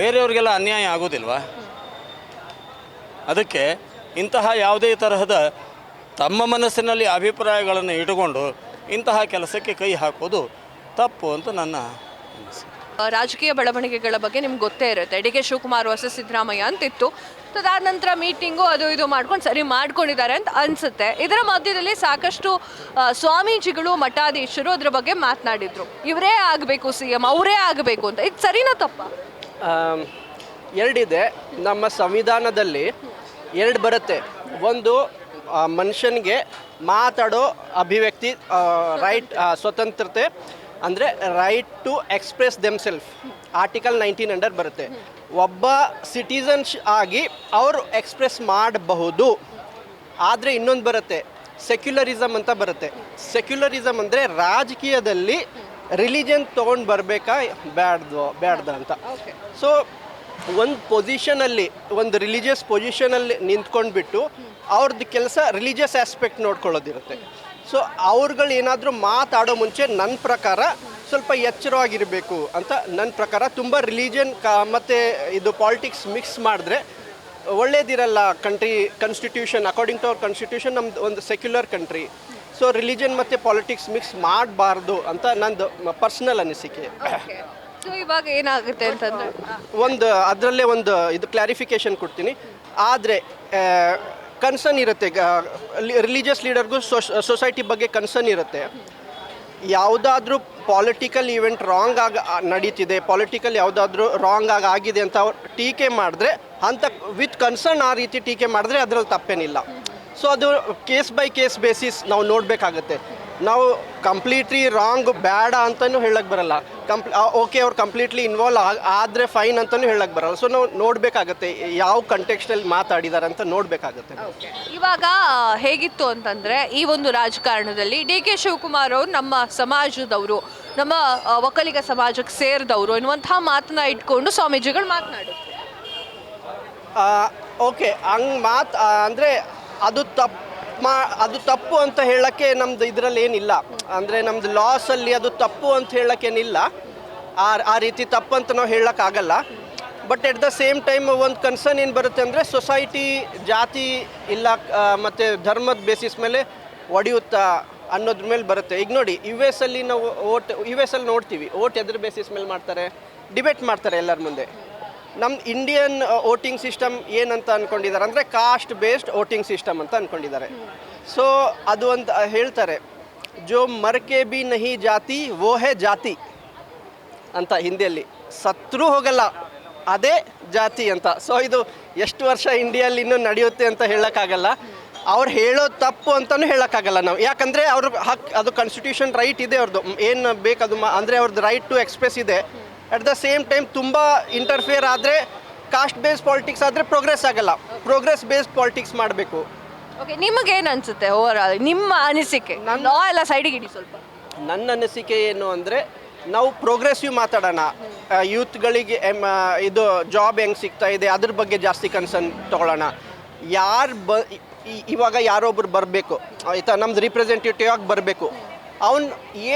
ಬೇರೆಯವ್ರಿಗೆಲ್ಲ ಅನ್ಯಾಯ ಆಗೋದಿಲ್ವಾ? ಅದಕ್ಕೆ ಇಂತಹ ಯಾವುದೇ ತರಹದ ತಮ್ಮ ಮನಸ್ಸಿನಲ್ಲಿ ಅಭಿಪ್ರಾಯಗಳನ್ನು ಇಟ್ಟುಕೊಂಡು ಇಂತಹ ಕೆಲಸಕ್ಕೆ ಕೈ ಹಾಕೋದು ತಪ್ಪು ಅಂತ ನನ್ನ ಅನಿಸಿಕೆ. ರಾಜಕೀಯ ಬೆಳವಣಿಗೆಗಳ ಬಗ್ಗೆ ನಿಮ್ಗೆ ಗೊತ್ತೇ ಇರುತ್ತೆ. D K Shivakumar versus Siddaramaiah ಅಂತಿತ್ತು. ಅದಾದ ನಂತರ ಮೀಟಿಂಗು ಅದು ಇದು ಮಾಡ್ಕೊಂಡು ಸರಿ ಮಾಡ್ಕೊಂಡಿದ್ದಾರೆ ಅಂತ ಅನಿಸುತ್ತೆ. ಇದರ ಮಧ್ಯದಲ್ಲಿ ಸಾಕಷ್ಟು ಸ್ವಾಮೀಜಿಗಳು ಮಠಾಧೀಶರು ಅದ್ರ ಬಗ್ಗೆ ಮಾತನಾಡಿದ್ರು. ಇವರೇ ಆಗಬೇಕು CM, ಅವರೇ ಆಗಬೇಕು ಅಂತ. ಇದು ಸರಿನಾ ತಪ್ಪ? ಎರಡಿದೆ. ನಮ್ಮ ಸಂವಿಧಾನದಲ್ಲಿ ಎರಡು ಬರುತ್ತೆ. ಒಂದು ಮನುಷ್ಯನಿಗೆ ಮಾತಾಡೋ ಅಭಿವ್ಯಕ್ತಿ ರೈಟ್, ಸ್ವತಂತ್ರತೆ ಅಂದರೆ right to express themselves, article 19 under ಬರುತ್ತೆ. ಒಬ್ಬ ಸಿಟಿಸನ್ ಆಗಿ ಅವರು ಎಕ್ಸ್ಪ್ರೆಸ್ ಮಾಡಬಹುದು. ಆದರೆ ಇನ್ನೊಂದು ಬರುತ್ತೆ, ಸೆಕ್ಯುಲರಿಸಮ್ ಅಂತ ಬರುತ್ತೆ. ಸೆಕ್ಯುಲರಿಸಮ್ ಅಂದರೆ ರಾಜಕೀಯದಲ್ಲಿ ರಿಲಿಜನ್ ತೊಗೊಂಡು ಬರಬೇಕಾ ಬ್ಯಾಡ್ದ ಅಂತ. ಸೊ ಒಂದು ಪೊಸಿಷನಲ್ಲಿ, ಒಂದು ರಿಲಿಜಿಯಸ್ ಪೊಸಿಷನಲ್ಲಿ ನಿಂತ್ಕೊಂಡ್ಬಿಟ್ಟು ಅವ್ರದ್ದು ಕೆಲಸ ರಿಲಿಜಿಯಸ್ ಆಸ್ಪೆಕ್ಟ್ ನೋಡ್ಕೊಳ್ಳೋದಿರುತ್ತೆ. ಸೊ ಅವ್ರುಗಳು ಏನಾದರೂ ಮಾತಾಡೋ ಮುಂಚೆ ನನ್ನ ಪ್ರಕಾರ ಸ್ವಲ್ಪ ಎಚ್ಚರವಾಗಿರಬೇಕು ಅಂತ ನನ್ನ ಪ್ರಕಾರ. ತುಂಬ ರಿಲಿಜನ್ ಮತ್ತು ಇದು ಪಾಲಿಟಿಕ್ಸ್ ಮಿಕ್ಸ್ ಮಾಡಿದ್ರೆ ಒಳ್ಳೇದಿರಲ್ಲ. Constitution according to our constitution ನಮ್ದು ಒಂದು ಸೆಕ್ಯುಲರ್ ಕಂಟ್ರಿ. ಸೊ ರಿಲಿಜನ್ ಮತ್ತು ಪಾಲಿಟಿಕ್ಸ್ ಮಿಕ್ಸ್ ಮಾಡಬಾರ್ದು ಅಂತ ನಂದು ಪರ್ಸ್ನಲ್ ಅನಿಸಿಕೆ. ಸೊ ಇವಾಗ ಏನಾಗುತ್ತೆ ಅಂತಂದರೆ ಒಂದು ಅದರಲ್ಲೇ ಒಂದು ಇದು ಕ್ಲಾರಿಫಿಕೇಷನ್ ಕೊಡ್ತೀನಿ. ಆದರೆ ಕನ್ಸರ್ನ್ ಇರುತ್ತೆ, ರಿಲಿಜಿಯಸ್ ಲೀಡರ್ಗೂ ಸೊಸೈಟಿ ಬಗ್ಗೆ ಕನ್ಸರ್ನ್ ಇರುತ್ತೆ. ಯಾವುದಾದ್ರೂ ಪಾಲಿಟಿಕಲ್ ಈವೆಂಟ್ ರಾಂಗ್ ಆಗಿ ನಡೀತಿದೆ, ಪಾಲಿಟಿಕಲ್ ಯಾವುದಾದ್ರೂ ರಾಂಗ್ ಆಗಿದೆ ಅಂತ ಅವ್ರು ಟೀಕೆ ಮಾಡಿದ್ರೆ ಅಂತ ವಿತ್ ಕನ್ಸರ್ನ್ ಆ ರೀತಿ ಟೀಕೆ ಮಾಡಿದ್ರೆ ಅದರಲ್ಲಿ ತಪ್ಪೇನಿಲ್ಲ. ಸೊ ಅದು ಕೇಸ್ ಬೈ ಕೇಸ್ ಬೇಸಿಸ್ ನಾವು ನೋಡಬೇಕಾಗತ್ತೆ. ನಾವು ಕಂಪ್ಲೀಟ್ಲಿ ರಾಂಗ್ ಬೇಡ ಅಂತಲೂ ಹೇಳಕ್ಕೆ ಬರಲ್ಲ. ಓಕೆ ಅವ್ರು ಕಂಪ್ಲೀಟ್ಲಿ ಇನ್ವಾಲ್ವ್ ಆದರೆ ಫೈನ್ ಅಂತಲೂ ಹೇಳಕ್ಕೆ ಬರಲ್ಲ. ಸೊ ನಾವು ನೋಡಬೇಕಾಗತ್ತೆ ಯಾವ ಕಂಟೆಕ್ಸ್ಟಲ್ಲಿ ಮಾತಾಡಿದ್ದಾರೆ ಅಂತ ನೋಡಬೇಕಾಗತ್ತೆ. ಇವಾಗ ಹೇಗಿತ್ತು ಅಂತಂದರೆ ಈ ಒಂದು ರಾಜಕಾರಣದಲ್ಲಿ ಡಿ ಕೆ ಶಿವಕುಮಾರ್ ಅವರು ನಮ್ಮ ಸಮಾಜದವರು, ನಮ್ಮ ಒಕ್ಕಲಿಗ ಸಮಾಜಕ್ಕೆ ಸೇರಿದವರು ಎನ್ನುವಂಥ ಮಾತನ್ನ ಇಟ್ಕೊಂಡು ಸ್ವಾಮೀಜಿಗಳು ಮಾತನಾಡಿದ್ರು. ಓಕೆ, ಹಂಗೆ ಅಂದರೆ ಅದು ತಪ್ಪು ಅಂತ ಹೇಳೋಕ್ಕೆ ನಮ್ಮದು ಇದರಲ್ಲಿ ಏನಿಲ್ಲ. ಅಂದರೆ ನಮ್ಮದು ಲಾಸಲ್ಲಿ ಅದು ತಪ್ಪು ಅಂತ ಹೇಳೋಕ್ಕೇನಿಲ್ಲ. ಆ ರೀತಿ ತಪ್ಪು ಅಂತ ನಾವು ಹೇಳೋಕ್ಕಾಗಲ್ಲ. But at the same time ಒಂದು ಕನ್ಸರ್ನ್ ಏನು ಬರುತ್ತೆ ಅಂದರೆ ಸೊಸೈಟಿ ಜಾತಿ ಇಲ್ಲ ಮತ್ತು ಧರ್ಮದ ಬೇಸಿಸ್ ಮೇಲೆ ಒಡೆಯುತ್ತಾ ಅನ್ನೋದ್ರ ಮೇಲೆ ಬರುತ್ತೆ. ಈಗ ನೋಡಿ US ಅಲ್ಲಿ ನಾವು US ಅಲ್ಲಿ ನೋಡ್ತೀವಿ, ಓಟ್ ಎದ್ರ ಬೇಸಿಸ್ ಮೇಲೆ ಮಾಡ್ತಾರೆ, ಡಿಬೇಟ್ ಮಾಡ್ತಾರೆ ಎಲ್ಲರ ಮುಂದೆ. ನಮ್ಮ ಇಂಡಿಯನ್ ವೋಟಿಂಗ್ ಸಿಸ್ಟಮ್ ಏನಂತ ಅಂದ್ಕೊಂಡಿದ್ದಾರೆ ಅಂದರೆ ಕಾಸ್ಟ್ ಬೇಸ್ಡ್ ವೋಟಿಂಗ್ ಸಿಸ್ಟಮ್ ಅಂತ ಅಂದ್ಕೊಂಡಿದ್ದಾರೆ. ಸೊ ಅದು ಒಂದು ಹೇಳ್ತಾರೆ, ಜೋ ಮರ್ಕೆ ಬಿ ನಹಿ ಜಾತಿ ವೋ ಹೇ ಜಾತಿ ಅಂತ ಹಿಂದಿಯಲ್ಲಿ. ಸತ್ರೂ ಹೋಗಲ್ಲ, ಅದೇ ಜಾತಿ ಅಂತ. ಸೊ ಇದು ಎಷ್ಟು ವರ್ಷ ಇಂಡಿಯಲ್ಲಿ ಇನ್ನೂ ನಡೆಯುತ್ತೆ ಅಂತ ಹೇಳೋಕ್ಕಾಗಲ್ಲ. ಅವ್ರು ಹೇಳೋದು ತಪ್ಪು ಅಂತಲೂ ಹೇಳೋಕ್ಕಾಗಲ್ಲ ನಾವು, ಯಾಕಂದರೆ ಅವ್ರ ಹಕ್, ಅದು ಕಾನ್ಸ್ಟಿಟ್ಯೂಷನ್ ರೈಟ್ ಇದೆ ಅವ್ರದ್ದು, ಏನು ಬೇಕು ಅದು ಅಂದರೆ ಅವ್ರದ್ದು ರೈಟ್ ಟು ಎಕ್ಸ್ಪ್ರೆಸ್ ಇದೆ. ಅಟ್ ದ ಸೇಮ್ ಟೈಮ್ ತುಂಬ ಇಂಟರ್ಫಿಯರ್ ಆದರೆ, ಕಾಸ್ಟ್ ಬೇಸ್ಡ್ ಪಾಲಿಟಿಕ್ಸ್ ಆದರೆ ಪ್ರೋಗ್ರೆಸ್ ಆಗಲ್ಲ, ಪ್ರೋಗ್ರೆಸ್ ಬೇಸ್ಡ್ ಪಾಲಿಟಿಕ್ಸ್ ಮಾಡಬೇಕು. ಓಕೆ, ನಿಮಗೇನು ಅನಿಸುತ್ತೆ ಓವರ್ ಆಲ್ ನಿಮ್ಮ ಅನಿಸಿಕೆ? ಲಾ ಎಲ್ಲ ಸೈಡಿಗೆ ಇಡಿ ಸ್ವಲ್ಪ. ನನ್ನ ಅನಿಸಿಕೆ ಏನು ಅಂದರೆ, ನಾವು ಪ್ರೋಗ್ರೆಸಿವ್ ಮಾತಾಡೋಣ, ಯೂತ್ಗಳಿಗೆ ಇದು ಜಾಬ್ ಹೆಂಗೆ ಸಿಗ್ತಾ ಇದೆ ಅದ್ರ ಬಗ್ಗೆ ಜಾಸ್ತಿ ಕನ್ಸರ್ನ್ ತೊಗೊಳ್ಳೋಣ. ಇವಾಗ ಯಾರೊಬ್ರು ಬರಬೇಕು ಆಯಿತಾ, ನಮ್ದು ರಿಪ್ರೆಸೆಂಟೇಟಿವ್ ಆಗಿ ಬರಬೇಕು, ಅವನು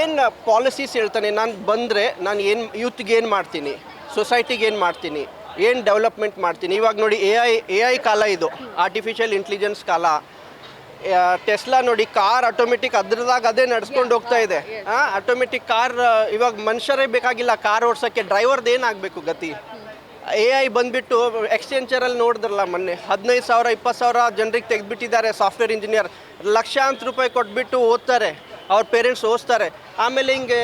ಏನು ಪಾಲಿಸೀಸ್ ಹೇಳ್ತಾನೆ, ನಾನು ಬಂದರೆ ನಾನು ಏನು ಯೂತ್ಗೆ ಏನು ಮಾಡ್ತೀನಿ, ಸೊಸೈಟಿಗೆ ಏನು ಮಾಡ್ತೀನಿ, ಏನು ಡೆವಲಪ್ಮೆಂಟ್ ಮಾಡ್ತೀನಿ. ಇವಾಗ ನೋಡಿ ಎ ಐ ಕಾಲ ಇದು, ಆರ್ಟಿಫಿಷಿಯಲ್ ಇಂಟೆಲಿಜೆನ್ಸ್ ಕಾಲ. ಟೆಸ್ಲಾ ನೋಡಿ, ಕಾರ್ ಆಟೋಮೆಟಿಕ್ ಅದ್ರದಾಗ ಅದೇ ನಡ್ಸ್ಕೊಂಡು ಹೋಗ್ತಾ ಇದೆ. ಆಟೋಮೆಟಿಕ್ ಕಾರ್ ಇವಾಗ ಮನುಷ್ಯರೇ ಬೇಕಾಗಿಲ್ಲ ಕಾರ್ ಓಡ್ಸೋಕ್ಕೆ, ಡ್ರೈವರ್ದು ಏನಾಗಬೇಕು ಗತಿ. ಎ ಐ ಬಂದುಬಿಟ್ಟು ಎಕ್ಸ್ಚೇಂಜರಲ್ಲಿ ನೋಡಿದ್ರಲ್ಲ ಮೊನ್ನೆ, 15,000 20,000 ಜನರಿಗೆ ತೆಗೆದುಬಿಟ್ಟಿದ್ದಾರೆ. ಸಾಫ್ಟ್ವೇರ್ ಇಂಜಿನಿಯರ್ ಲಕ್ಷಾಂತರ ರೂಪಾಯಿ ಕೊಟ್ಬಿಟ್ಟು ಓದ್ತಾರೆ, ಅವ್ರ ಪೇರೆಂಟ್ಸ್ ಓದಿಸ್ತಾರೆ. ಆಮೇಲೆ ಹಿಂಗೆ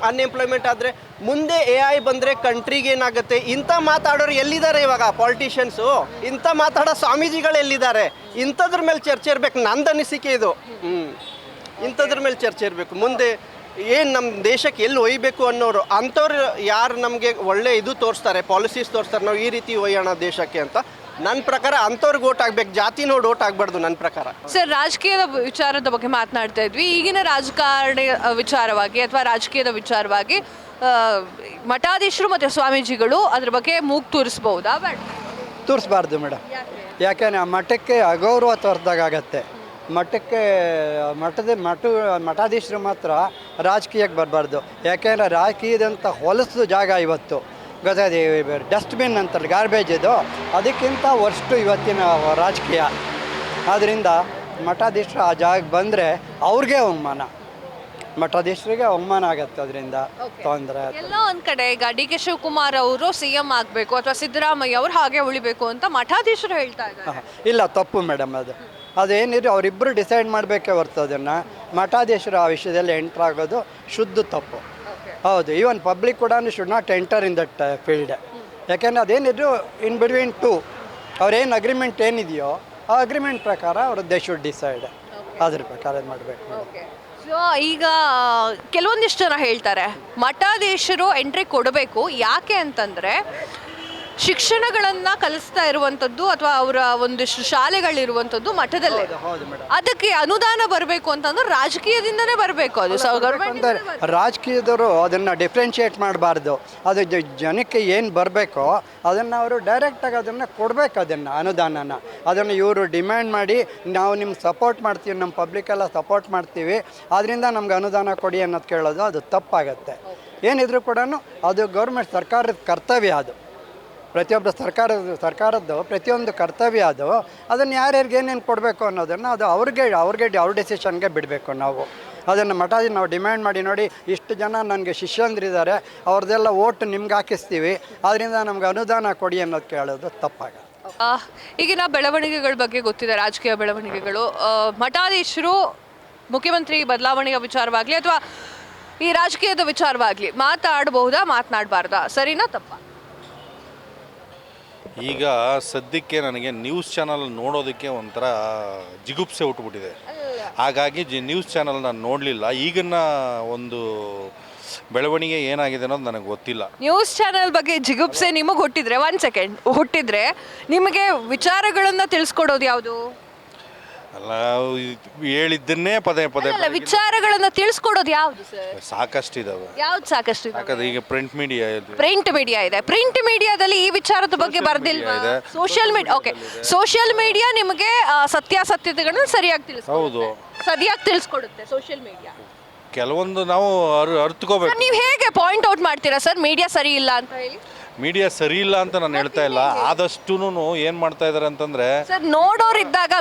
ಅನ್ಎಂಪ್ಲಾಯ್ಮೆಂಟ್ ಆದರೆ ಮುಂದೆ ಎ ಐ ಬಂದರೆ ಕಂಟ್ರಿಗೆ ಏನಾಗುತ್ತೆ? ಇಂಥ ಮಾತಾಡೋರು ಎಲ್ಲಿದ್ದಾರೆ ಇವಾಗ? ಪಾಲಿಟಿಷಿಯನ್ಸು ಇಂಥ ಮಾತಾಡೋ ಸ್ವಾಮೀಜಿಗಳು ಎಲ್ಲಿದ್ದಾರೆ? ಇಂಥದ್ರ ಮೇಲೆ ಚರ್ಚೆ ಇರಬೇಕು. ನಂದು ಅನಿಸಿಕೆ ಇದು. ಇಂಥದ್ರ ಮೇಲೆ ಚರ್ಚೆ ಇರಬೇಕು. ಮುಂದೆ ಏನು ನಮ್ಮ ದೇಶಕ್ಕೆ ಎಲ್ಲಿ ಒಯ್ಯಬೇಕು ಅನ್ನೋರು, ಅಂಥವ್ರು ಯಾರು ನಮಗೆ ಒಳ್ಳೆ ಇದು ತೋರಿಸ್ತಾರೆ, ಪಾಲಿಸೀಸ್ ತೋರಿಸ್ತಾರೆ, ನಾವು ಈ ರೀತಿ ಒಯ್ಯೋಣ ದೇಶಕ್ಕೆ ಅಂತ. ನನ್ನ ಪ್ರಕಾರ ಅಂಥವ್ರಿಗೆ ಓಟ್ ಆಗಬೇಕು, ಜಾತಿ ನೋಡಿ ಓಟ್ ಆಗಬಾರ್ದು ನನ್ನ ಪ್ರಕಾರ. ಸರ್, ರಾಜಕೀಯದ ವಿಚಾರದ ಬಗ್ಗೆ ಮಾತನಾಡ್ತಾ ಇದ್ವಿ. ಈಗಿನ ರಾಜಕಾರಣಿ ವಿಚಾರವಾಗಿ ಅಥವಾ ರಾಜಕೀಯದ ವಿಚಾರವಾಗಿ ಮಠಾಧೀಶರು ಮತ್ತು ಸ್ವಾಮೀಜಿಗಳು ಅದ್ರ ಬಗ್ಗೆ ಮೂಗು ತೂರಿಸ್ಬಹುದಾ? ಬೇಡ, ತೋರಿಸ್ಬಾರ್ದು ಮೇಡಮ್. ಯಾಕೆಂದರೆ ಆ ಮಠಕ್ಕೆ ಅಗೌರವ ತೋರಿಸ್ದಾಗತ್ತೆ. ಮಠಾಧೀಶರು ಮಾತ್ರ ರಾಜಕೀಯಕ್ಕೆ ಬರಬಾರ್ದು. ಯಾಕೆಂದರೆ ರಾಜಕೀಯದಂಥ ಹೊಲಸು ಜಾಗ ಇವತ್ತು ಗೊತ್ತಾಗಿದೆ. ಡಸ್ಟ್ಬಿನ್ ಅಂತಾರೆ ಗಾರ್ಬೇಜ್ ಇದು, ಅದಕ್ಕಿಂತ ವರ್ಸ್ಟು ಇವತ್ತಿನ ರಾಜಕೀಯ. ಆದ್ದರಿಂದ ಮಠಾಧೀಶರು ಆ ಜಾಗಕ್ಕೆ ಬಂದರೆ ಅವ್ರಿಗೆ ಅವಮಾನ, ಮಠಾಧೀಶರಿಗೆ ಅವಮಾನ ಆಗುತ್ತೆ. ಅದರಿಂದ ತೊಂದರೆ. ಎಲ್ಲ ಒಂದು ಕಡೆ ಈಗ ಡಿ ಕೆ ಶಿವಕುಮಾರ್ ಅವರು CM ಆಗಬೇಕು ಅಥವಾ ಸಿದ್ದರಾಮಯ್ಯ ಅವರು ಹಾಗೆ ಉಳಿಬೇಕು ಅಂತ ಮಠಾಧೀಶರು ಹೇಳ್ತಾ ಇದ್ದಾರೆ. ಇಲ್ಲ, ತಪ್ಪು ಮೇಡಮ್. ಅದೇನಿದ್ರು ಅವರಿಬ್ಬರು ಡಿಸೈಡ್ ಮಾಡಬೇಕೇ ಹೊರ್ತು ಅದನ್ನು ಮಠಾಧೀಶರು ಆ ವಿಷಯದಲ್ಲಿ ಎಂಟ್ರ್ ಆಗೋದು ಶುದ್ಧ ತಪ್ಪು. ಹೌದು, ಈವನ್ ಪಬ್ಲಿಕ್ ಕೂಡ should not enter in that field. ಯಾಕೆಂದರೆ ಅದೇನಿದ್ರು ಇನ್ ಬಿಟ್ವೀನ್ ಟು ಅವ್ರೇನು ಅಗ್ರಿಮೆಂಟ್ ಏನಿದೆಯೋ ಆ ಅಗ್ರಿಮೆಂಟ್ ಪ್ರಕಾರ ಅವರು ದೇ ಶುಡ್ ಡಿಸೈಡ್, ಅದ್ರ ಪ್ರಕಾರ ಮಾಡಬೇಕು. ಸೊ ಈಗ ಕೆಲವೊಂದಿಷ್ಟು ಜನ ಹೇಳ್ತಾರೆ ಮಠಾಧೀಶರು ಎಂಟ್ರಿ ಕೊಡಬೇಕು. ಯಾಕೆ ಅಂತಂದರೆ ಶಿಕ್ಷಣಗಳನ್ನು ಕಲಿಸ್ತಾ ಇರುವಂಥದ್ದು ಅಥವಾ ಅವರ ಒಂದಿಷ್ಟು ಶಾಲೆಗಳಿರುವಂಥದ್ದು ಮಠದಲ್ಲೇ. ಅದಕ್ಕೆ ಅನುದಾನ ಬರಬೇಕು ಅಂತಂದ್ರೆ ರಾಜಕೀಯದಿಂದನೇ ಬರಬೇಕು. ಅದು ರಾಜಕೀಯದವರು ಅದನ್ನು ಡಿಫ್ರೆನ್ಶಿಯೇಟ್ ಮಾಡಬಾರ್ದು. ಅದು ಜನಕ್ಕೆ ಏನು ಬರಬೇಕೋ ಅದನ್ನು ಅವರು ಡೈರೆಕ್ಟಾಗಿ ಅದನ್ನು ಕೊಡಬೇಕು. ಅದನ್ನು ಅನುದಾನನ ಅದನ್ನು ಇವರು ಡಿಮ್ಯಾಂಡ್ ಮಾಡಿ ನಾವು ನಿಮ್ಗೆ ಸಪೋರ್ಟ್ ಮಾಡ್ತೀವಿ, ನಮ್ಮ ಪಬ್ಲಿಕ್ಕೆಲ್ಲ ಸಪೋರ್ಟ್ ಮಾಡ್ತೀವಿ, ಆದ್ದರಿಂದ ನಮ್ಗೆ ಅನುದಾನ ಕೊಡಿ ಅನ್ನೋದು ಕೇಳೋದು ಅದು ತಪ್ಪಾಗತ್ತೆ. ಏನಿದ್ರು ಕೂಡ ಅದು ಗೌರ್ಮೆಂಟ್ ಸರ್ಕಾರದ ಕರ್ತವ್ಯ. ಅದು ಪ್ರತಿಯೊಬ್ಬರು ಸರ್ಕಾರದ್ದು ಪ್ರತಿಯೊಂದು ಕರ್ತವ್ಯ. ಅದನ್ನು ಯಾರ್ಯಾರಿಗೆ ಏನೇನು ಕೊಡಬೇಕು ಅನ್ನೋದನ್ನು ಅದು ಅವ್ರ ಡೆಸಿಷನ್ಗೆ ಬಿಡಬೇಕು. ನಾವು ಅದನ್ನು ಮಠಾಧೀಶ ನಾವು ಡಿಮ್ಯಾಂಡ್ ಮಾಡಿ, ನೋಡಿ ಇಷ್ಟು ಜನ ನನಗೆ ಶಿಷ್ಯಂದ್ರಿದ್ದಾರೆ, ಅವ್ರದ್ದೆಲ್ಲ ಓಟ್ ನಿಮ್ಗೆ ಹಾಕಿಸ್ತೀವಿ, ಅದರಿಂದ ನಮ್ಗೆ ಅನುದಾನ ಕೊಡಿ ಅನ್ನೋದು ಕೇಳೋದು ತಪ್ಪಾಗತ್ತೆ. ಈಗಿನ ಬೆಳವಣಿಗೆಗಳ ಬಗ್ಗೆ ಗೊತ್ತಿದೆ, ರಾಜಕೀಯ ಬೆಳವಣಿಗೆಗಳು. ಮಠಾಧೀಶರು ಮುಖ್ಯಮಂತ್ರಿ ಬದಲಾವಣೆಯ ವಿಚಾರವಾಗಲಿ ಅಥವಾ ಈ ರಾಜಕೀಯದ ವಿಚಾರವಾಗಲಿ ಮಾತಾಡಬಹುದಾ, ಮಾತನಾಡಬಾರ್ದಾ, ಸರಿನಾ ತಪ್ಪಾ? ಈಗ ಸದ್ಯಕ್ಕೆ ನನಗೆ ನ್ಯೂಸ್ ಚಾನಲ್ ನೋಡೋದಕ್ಕೆ ಒಂಥರ ಜಿಗುಪ್ಸೆ ಹುಟ್ಟುಬಿಟ್ಟಿದೆ. ಹಾಗಾಗಿ ನ್ಯೂಸ್ ಚಾನಲ್ ನಾನು ನೋಡಲಿಲ್ಲ. ಈಗಿನ ಒಂದು ಬೆಳವಣಿಗೆ ಏನಾಗಿದೆ ಅನ್ನೋದು ನನಗೆ ಗೊತ್ತಿಲ್ಲ. ನ್ಯೂಸ್ ಚಾನೆಲ್ ಬಗ್ಗೆ ಜಿಗುಪ್ಸೆ ನಿಮಗೆ ಹುಟ್ಟಿದ್ರೆ ನಿಮಗೆ ವಿಚಾರಗಳನ್ನು ತಿಳಿಸ್ಕೊಡೋದು ಯಾವುದು? ಅಲ್ಲ, ಹೇಳಿದ್ದನ್ನೇ ಪದೇ ಪದೇ ವಿಚಾರಗಳನ್ನು ತಿಳಿಸ್ಕೊಡೋದು ಯಾವುದು ಸರ್? ಸಾಕಷ್ಟು ಇದಾವೆ. ಯಾವ್ದು ಸಾಕಷ್ಟು ಇದಾವೆ? ಈಗ ಪ್ರಿಂಟ್ ಮೀಡಿಯಾ ಇದೆ. ಪ್ರಿಂಟ್ ಮೀಡಿಯಾದಲ್ಲಿ ಈ ವಿಚಾರದ ಬಗ್ಗೆ ಬರ್ದಿಲ್ವಾ? Social media. Okay, social media ನಿಮಗೆ ಸತ್ಯಾಸತ್ಯತೆಗಳನ್ನ ಸರಿಯಾಗಿ ತಿಳಿಸ್ಕೊಡುತ್ತೆ. ಸೋಷಿಯಲ್ ಮೀಡಿಯಾ ಕೆಲವೊಂದು ನಾವು ಅರ್ಥಕೋಬೇಕು. ನೀವು ಹೇಗೆ ಪಾಯಿಂಟ್ ಔಟ್ ಮಾಡ್ತೀರಾ ಸರ್ ಮೀಡಿಯಾ ಸರಿ ಇಲ್ಲ ಅಂತ ಹೇಳಿ? ಮೀಡಿಯಾ ಸರಿ ಇಲ್ಲ ಅಂತ ನಾನು ಹೇಳ್ತಾ ಇಲ್ಲ. ಆದಷ್ಟು ಏನು ಮಾಡ್ತಾ ಇದ್ದಾರೆ ಅಂತಂದ್ರೆ ಸರ್, ನೋಡೋರಿದ್ದಾಗ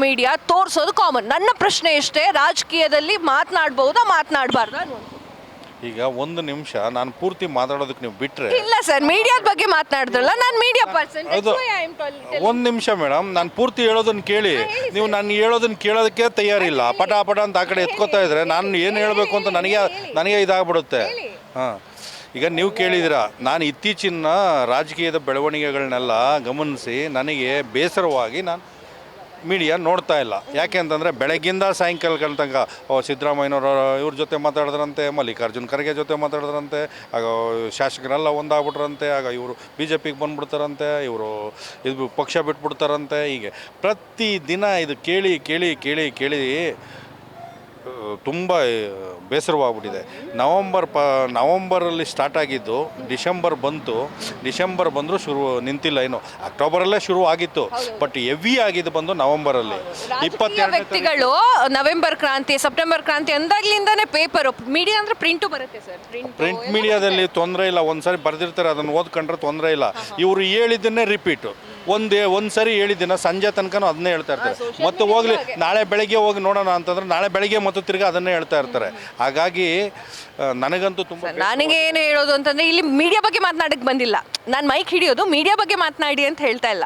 ಮೀಡಿಯಾ ತೋರಿಸೋದು ಕಾಮನ್. ನನ್ನ ಪ್ರಶ್ನೆ ಇಷ್ಟೇ, ರಾಜಕೀಯದಲ್ಲಿ ಮಾತನಾಡಬಹುದಾ, ಮಾತನಾಡಬಾರ್ದಾ? ಈಗ ಒಂದು ನಿಮಿಷ ನಾನು ಪೂರ್ತಿ ಮಾತಾಡೋದಕ್ಕೆ ನೀವು ಬಿಟ್ರೆ. ಇಲ್ಲ ಸರ್, ಮೀಡಿಯಾದ ಬಗ್ಗೆ ಮಾತನಾಡಿದ್ರಲ್ಲ, ನಾನು ಮೀಡಿಯಾ ಪರ್ಸನ್. ಒಂದು ನಿಮಿಷ ಮೇಡಮ್, ನಾನು ಪೂರ್ತಿ ಹೇಳೋದನ್ನ ಕೇಳಿ. ನೀವು ನಾನು ಹೇಳೋದನ್ನ ಕೇಳೋದಕ್ಕೆ ತಯಾರಿಲ್ಲ. ಪಟ ಅಂತ ಆ ಕಡೆ ಎತ್ಕೋತಾ ಇದ್ರೆ ನಾನು ಏನು ಹೇಳಬೇಕು ಅಂತ ನನಗೆ ಇದಾಗ್ಬಿಡುತ್ತೆ. ಹಾಂ, ಈಗ ನೀವು ಕೇಳಿದಿರ, ನಾನು ಇತ್ತೀಚಿನ ರಾಜಕೀಯದ ಬೆಳವಣಿಗೆಗಳನ್ನೆಲ್ಲ ಗಮನಿಸಿ ನನಗೆ ಬೇಸರವಾಗಿ ನಾನು ಮೀಡಿಯಾ ನೋಡ್ತಾ ಇಲ್ಲ. ಯಾಕೆ ಅಂತಂದರೆ ಬೆಳಗ್ಗಿಂದ ಸಾಯಂಕಾಲ ತನಕ ಸಿದ್ದರಾಮಯ್ಯನವರು ಇವ್ರ ಜೊತೆ ಮಾತಾಡಿದ್ರಂತೆ, ಮಲ್ಲಿಕಾರ್ಜುನ್ ಖರ್ಗೆ ಜೊತೆ ಮಾತಾಡಿದ್ರಂತೆ, ಆಗ ಶಾಸಕರೆಲ್ಲ ಒಂದಾಗ್ಬಿಟ್ರಂತೆ, ಆಗ ಇವರು BJPಗೆ ಬಂದುಬಿಡ್ತಾರಂತೆ, ಇವರು ಇದು ಪಕ್ಷ ಬಿಟ್ಬಿಡ್ತಾರಂತೆ. ಹೀಗೆ ಪ್ರತಿ ದಿನ ಇದು ಕೇಳಿ ಕೇಳಿ ಕೇಳಿ ಕೇಳಿ ತುಂಬ ಬೇಸರವಾಗ್ಬಿಟ್ಟಿದೆ. ನವಂಬರಲ್ಲಿ ಸ್ಟಾರ್ಟ್ ಆಗಿದ್ದು ಡಿಸೆಂಬರ್ ಬಂದರೂ ನಿಂತಿಲ್ಲ. ಏನು ಅಕ್ಟೋಬರಲ್ಲೇ ಶುರು ಆಗಿತ್ತು, ಬಟ್ ಹೆವಿ ಆಗಿದ್ದು ಬಂದು ನವಂಬರಲ್ಲಿ. 22 ವ್ಯಕ್ತಿಗಳು ನವೆಂಬರ್ ಕ್ರಾಂತಿ, ಸೆಪ್ಟೆಂಬರ್ ಕ್ರಾಂತಿ ಅಂದಾಗ್ಲಿಂದಾನೇ ಪೇಪರ್ ಮೀಡಿಯಾ ಅಂದ್ರೆ ಪ್ರಿಂಟು ಬರುತ್ತೆ ಸರ್. ಪ್ರಿಂಟ್ ಮೀಡಿಯಾದಲ್ಲಿ ತೊಂದರೆ ಇಲ್ಲ, ಒಂದ್ಸರಿ ಬರೆದಿರ್ತಾರೆ ಅದನ್ನು ಓದ್ಕೊಂಡ್ರೆ ತೊಂದರೆ ಇಲ್ಲ. ಇವರು ಹೇಳಿದ್ದನ್ನೇ ರಿಪೀಟು, ಒಂದು ಸರಿ ಹೇಳಿದ್ದೀನ ಸಂಜೆ ತನಕನೂ ಅದನ್ನೇ ಹೇಳ್ತಾ ಇರ್ತಾರೆ. ಮತ್ತೆ ಹೋಗ್ಲಿ ನಾಳೆ ಬೆಳಗ್ಗೆ ಹೋಗಿ ನೋಡೋಣ ಅಂತಂದ್ರೆ ನಾಳೆ ಬೆಳಗ್ಗೆ ಮತ್ತೆ ತಿರ್ಗಿ ಅದನ್ನೇ ಹೇಳ್ತಾ ಇರ್ತಾರೆ. ಹಾಗಾಗಿ ನನಗಂತೂ ತುಂಬ ನನಗೆ ಏನು ಹೇಳೋದು ಅಂತಂದ್ರೆ, ಇಲ್ಲಿ ಮೀಡಿಯಾ ಬಗ್ಗೆ ಮಾತನಾಡಕ್ಕೆ ಬಂದಿಲ್ಲ, ನಾನು ಮೈಕ್ ಹಿಡಿಯೋದು ಮೀಡಿಯಾ ಬಗ್ಗೆ ಮಾತನಾಡಿ ಅಂತ ಹೇಳ್ತಾ ಇಲ್ಲ.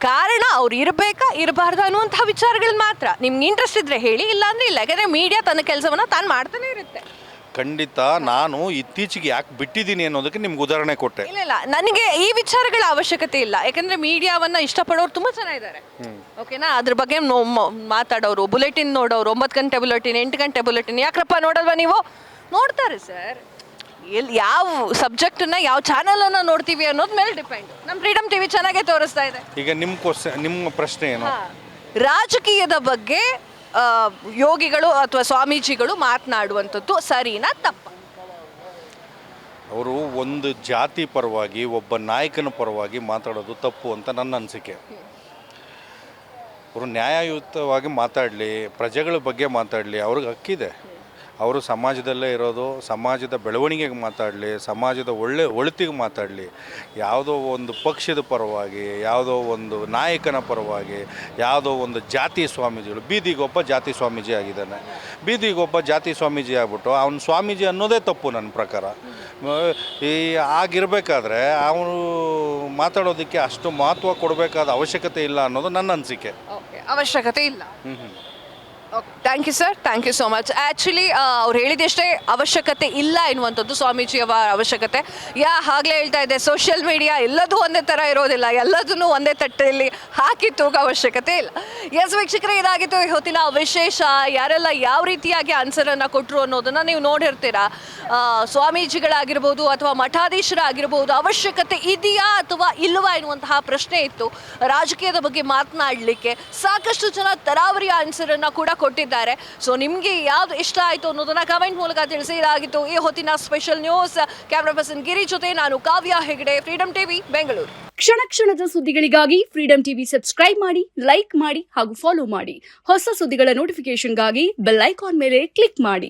ಕಾರಣ ಅವ್ರು ಇರಬೇಕಾ ಇರಬಾರ್ದು ಅನ್ನುವಂತಹ ವಿಚಾರಗಳು ಮಾತ್ರ. ನಿಮ್ಗೆ ಇಂಟ್ರೆಸ್ಟ್ ಇದ್ರೆ ಹೇಳಿ, ಇಲ್ಲಾಂದ್ರೆ ಇಲ್ಲ. ಯಾಕಂದ್ರೆ ಮೀಡಿಯಾ ತನ್ನ ಕೆಲಸವನ್ನ ತಾನು ಮಾಡ್ತಾನೆ ಇರುತ್ತೆ. ಖಂಡಿತ ನಾನು ಇತ್ತೀಚೆಗೆ ಯಾಕೆ ಬಿಟ್ಟಿದ್ದೀನಿ ಅನ್ನೋದಕ್ಕೆ ನಿಮ್ಗೆ ಉದಾಹರಣೆ ಕೊಟ್ಟೆ. ಇಲ್ಲ, ನನಗೆ ಈ ವಿಚಾರಗಳ ಅವಶ್ಯಕತೆ ಇಲ್ಲ. ಯಾಕಂದ್ರೆ ಮೀಡಿಯಾವನ್ನ ಇಷ್ಟಪಡೋರು ತುಂಬಾ ಜನ ಇದ್ದಾರೆ, ಓಕೆನಾ. ಅದ್ರ ಬಗ್ಗೆ ಮಾತಾಡೋರು, ಬುಲೆಟಿನ್ ನೋಡೋರು, 9 ಗಂಟೆ ಬುಲೆಟಿನ್, 8 ಗಂಟೆ ಬುಲೆಟಿನ್, ಯಾಕ್ರಪ್ಪ ನೋಡಲ್ವಾ ನೀವು? ನೋಡ್ತಾರೆ ಸರ್. ಯಾವ ಸಬ್ಜೆಕ್ಟನ್ನ ಯಾವ ಚಾನಲನ್ನು ನೋಡ್ತೀವಿ ಅನ್ನೋದ್ ಮೇಲೆ ಡಿಪೆಂಡ್. ನಮ್ಮ ಫ್ರೀಡಮ್ ಟಿವಿ ಚೆನ್ನಾಗೇ ತೋರಿಸ್ತಾ ಇದೆ. ಈಗ ನಿಮ್ಮ ಪ್ರಶ್ನೆ ಏನು? ರಾಜಕೀಯದ ಬಗ್ಗೆ ಯೋಗಿಗಳು ಅಥವಾ ಸ್ವಾಮೀಜಿಗಳು ಮಾತನಾಡುವಂಥದ್ದು ಸರಿನಾ ತಪ್ಪ? ಅವರು ಒಂದು ಜಾತಿ ಪರವಾಗಿ, ಒಬ್ಬ ನಾಯಕನ ಪರವಾಗಿ ಮಾತಾಡೋದು ತಪ್ಪು ಅಂತ ನನ್ನ ಅನಿಸಿಕೆ. ಅವರು ನ್ಯಾಯಯುತವಾಗಿ ಮಾತಾಡಲಿ, ಪ್ರಜೆಗಳ ಬಗ್ಗೆ ಮಾತಾಡಲಿ, ಅವ್ರಿಗೆ ಹಕ್ಕಿದೆ. ಅವರು ಸಮಾಜದಲ್ಲೇ ಇರೋದು, ಸಮಾಜದ ಬೆಳವಣಿಗೆಗೆ ಮಾತಾಡಲಿ, ಸಮಾಜದ ಒಳಿತಿಗೆ ಮಾತಾಡಲಿ. ಯಾವುದೋ ಒಂದು ಪಕ್ಷದ ಪರವಾಗಿ, ಯಾವುದೋ ಒಂದು ನಾಯಕನ ಪರವಾಗಿ, ಯಾವುದೋ ಒಂದು ಜಾತಿ ಸ್ವಾಮೀಜಿಗಳು, ಬೀದಿಗೊಬ್ಬ ಜಾತಿ ಸ್ವಾಮೀಜಿ ಆಗಿದ್ದಾನೆ, ಬೀದಿಗೊಬ್ಬ ಜಾತಿ ಸ್ವಾಮೀಜಿ ಆಗ್ಬಿಟ್ಟು ಅವನು ಸ್ವಾಮೀಜಿ ಅನ್ನೋದೇ ತಪ್ಪು ನನ್ನ ಪ್ರಕಾರ. ಆಗಿರಬೇಕಾದ್ರೆ ಅವನು ಮಾತಾಡೋದಕ್ಕೆ ಅಷ್ಟು ಮಹತ್ವ ಕೊಡಬೇಕಾದ ಅವಶ್ಯಕತೆ ಇಲ್ಲ ಅನ್ನೋದು ನನ್ನ ಅನಿಸಿಕೆ. ಅವಶ್ಯಕತೆ ಇಲ್ಲ. Thank you sir, thank you so much. Actually ಅವ್ರು ಹೇಳಿದಷ್ಟೇ ಅವಶ್ಯಕತೆ ಇಲ್ಲ ಎನ್ನುವಂಥದ್ದು ಸ್ವಾಮೀಜಿಯವರ ಅವಶ್ಯಕತೆ. ಆಗಲೇ ಹೇಳ್ತಾ ಇದ್ದೆ, ಸೋಷಿಯಲ್ ಮೀಡಿಯಾ ಎಲ್ಲದೂ ಒಂದೇ ಥರ ಇರೋದಿಲ್ಲ, ಎಲ್ಲದನ್ನೂ ಒಂದೇ ತಟ್ಟೆಯಲ್ಲಿ ಹಾಕಿ ತೂಗೋ ಅವಶ್ಯಕತೆ ಇಲ್ಲ. ಎಸ್ ವೀಕ್ಷಕರೇ, ಇದಾಗಿತ್ತು ಹೊತ್ತಿನ ವಿಶೇಷ. ಯಾರೆಲ್ಲ ಯಾವ ರೀತಿಯಾಗಿ ಆನ್ಸರನ್ನು ಕೊಟ್ಟರು ಅನ್ನೋದನ್ನು ನೀವು ನೋಡಿರ್ತೀರಾ. ಸ್ವಾಮೀಜಿಗಳಾಗಿರ್ಬೋದು ಅಥವಾ ಮಠಾಧೀಶರಾಗಿರ್ಬೋದು, ಅವಶ್ಯಕತೆ ಇದೆಯಾ ಅಥವಾ ಇಲ್ಲವಾ ಎನ್ನುವಂತಹ ಪ್ರಶ್ನೆ ಇತ್ತು. ರಾಜಕೀಯದ ಬಗ್ಗೆ ಮಾತನಾಡಲಿಕ್ಕೆ ಸಾಕಷ್ಟು ಜನ ತರಾವರಿ ಆನ್ಸರನ್ನು ಕೂಡ ಕೊಟ್ಟಿದ್ದಾರೆ. ಸೊ ನಿಮಗೆ ಯಾವ್ದು ಇಷ್ಟ ಆಯಿತು ಅನ್ನೋದನ್ನ ಕಮೆಂಟ್ ಮೂಲಕ ತಿಳಿಸಿ. ಇದಾಗಿತ್ತು ಈ ಹೊತ್ತಿನ ಸ್ಪೆಷಲ್ ನ್ಯೂಸ್. ಕ್ಯಾಮ್ರಾ ಪರ್ಸನ್ ಗಿರಿ ಜೊತೆ ನಾನು ಕಾವ್ಯ ಹೆಗಡೆ, ಫ್ರೀಡಮ್ ಟಿವಿ ಬೆಂಗಳೂರು. ಕ್ಷಣ ಕ್ಷಣದ ಸುದ್ದಿಗಳಿಗಾಗಿ ಫ್ರೀಡಮ್ ಟಿವಿ ಸಬ್ಸ್ಕ್ರೈಬ್ ಮಾಡಿ, ಲೈಕ್ ಮಾಡಿ ಹಾಗೂ ಫಾಲೋ ಮಾಡಿ. ಹೊಸ ಸುದ್ದಿಗಳ ನೋಟಿಫಿಕೇಶನ್ಗಾಗಿ ಬೆಲ್ ಐಕಾನ್ ಮೇಲೆ ಕ್ಲಿಕ್ ಮಾಡಿ.